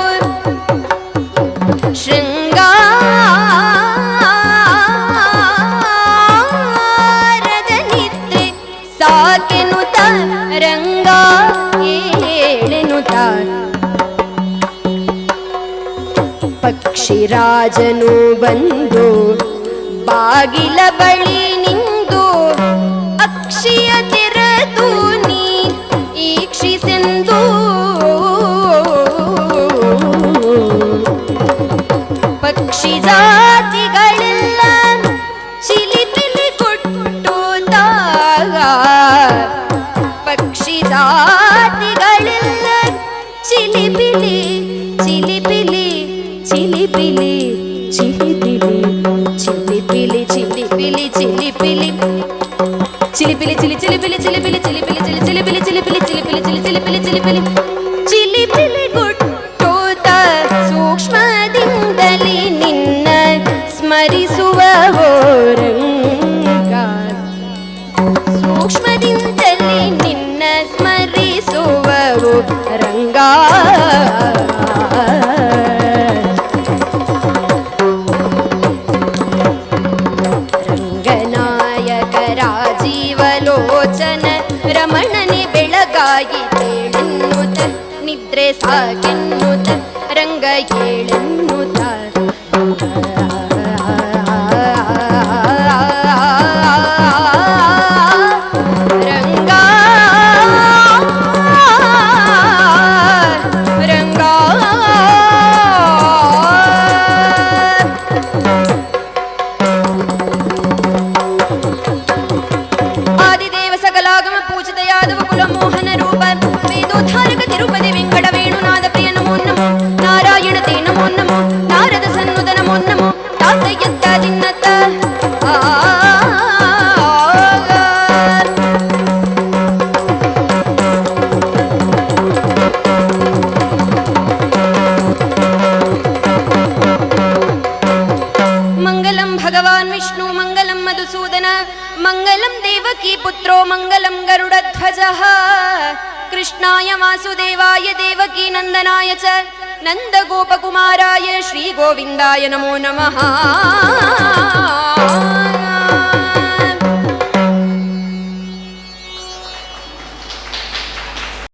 ಶೃಂಗಾರದ ನಿದ್ರೆ ಸಾಕೆನುತ ರಂಗ ಏಳೆನುತ ಪಕ್ಷಿರಾಜನು ಬಂದು ಬಾಗಿಲ ಬಳಿ ನಿಂದು ಅಕ್ಷಿಯ ತೆರೆದು ನೀ ಈಕ್ಷಿಸೆಂದು ಪಕ್ಷಿ ಜಾತಿಗಳೆಲ್ಲ ಚಿಲಿಪಿಲಿ ಕೊಟ್ಟುದಾಗ ಪಕ್ಷಿ ಜಾತಿಗಳೆಲ್ಲ ಚಿಲಿಪಿಲಿ ಚಿಲಿಪಿಲಿ ಚಿಲಿಪಿಲಿ ಚಿಲಿಪಿಲಿ ಚಿಲಿಪಿಲಿ ಚಿಲಿಪಿಲಿ ಚಿಲಿಪಿಲಿ ಚಿಲಿಪಿಲಿ ಚಿಲಿ ಚಿಲಿಪಿಲಿ ಚಿಲಿಪಿಲಿ ಚಿಲಿಪಿಲಿ ಚಿಲಿ ಚಿಲಿಪಿಲಿ ಚಿಲಿಪಿಲಿ ಚಿಲಿಪಿಲಿ ಚಿಲಿ ಚಿಲಿಪಿಲಿ ಚಿಲಿಪಿಲಿ ಚಿಲಿಪಿಲಿ ಗುಟ್ಟೋತ ಸೂಕ್ಷ್ಮದಿಂದಲೇ ನಿನ್ನ ಸ್ಮರಿಸುವ ರಂಗ ಸೂಕ್ಷ್ಮದಿಂದಲೇ ನಿನ್ನ ಸ್ಮರಿಸುವ ರಂಗ ರಂಗನಾಯಕ ರಾಜೀವಲೋಚನ ರಮಣನೆ ಬೆಳಗಾಯಿ ಏಳೆನ್ನುತ್ತ ನಿದ್ರೆ ಸಾಗೆನ್ನುತ್ತ ರಂಗ ಏಳೆನ್ನುತ್ತ ರಂಗ ರಂಗ ಆದಿದೇವ ಸಕಲಾಗಮ ಪೂಜಿತ ಯಾದವ ಕುಲ ಮೋಹನ ರೂಪ ವೇದೋದ್ಧಾರಕ ತಿರುಪತಿ ವೆಂಕಟ ವೇಣುನಾದ ಪ್ರಿಯ ನಮೋ ನಮೋ ನಾರಾಯಣ ತೇ ನಮೋ ನಮೋ ನಾರದ ಸನ್ನುತ ನಮೋ ನಮೋ ತಾತಯ್ಯತ್ತ ದಿನ್ನತ್ತ ಮಂಗಲಂ ಭಗವಾನ್ ವಿಷ್ಣು ಮಂಗಲಂ ಮಧುಸೂದನ ಮಂಗಲಂ ದೇವಕೀ ಪುತ್ರೋ ಮಂಗಲಂ ಗರುಡಧ್ವಜಃ ಕೃಷ್ಣಾಯ ವಾಸುದೇವಾಯ ದೇವಕೀ ನಂದನಾಯ ಚ ನಂದಗೋಪಕುಮಾರಾಯ ಶ್ರೀ ಗೋವಿಂದಾಯ ನಮೋ ನಮಃ.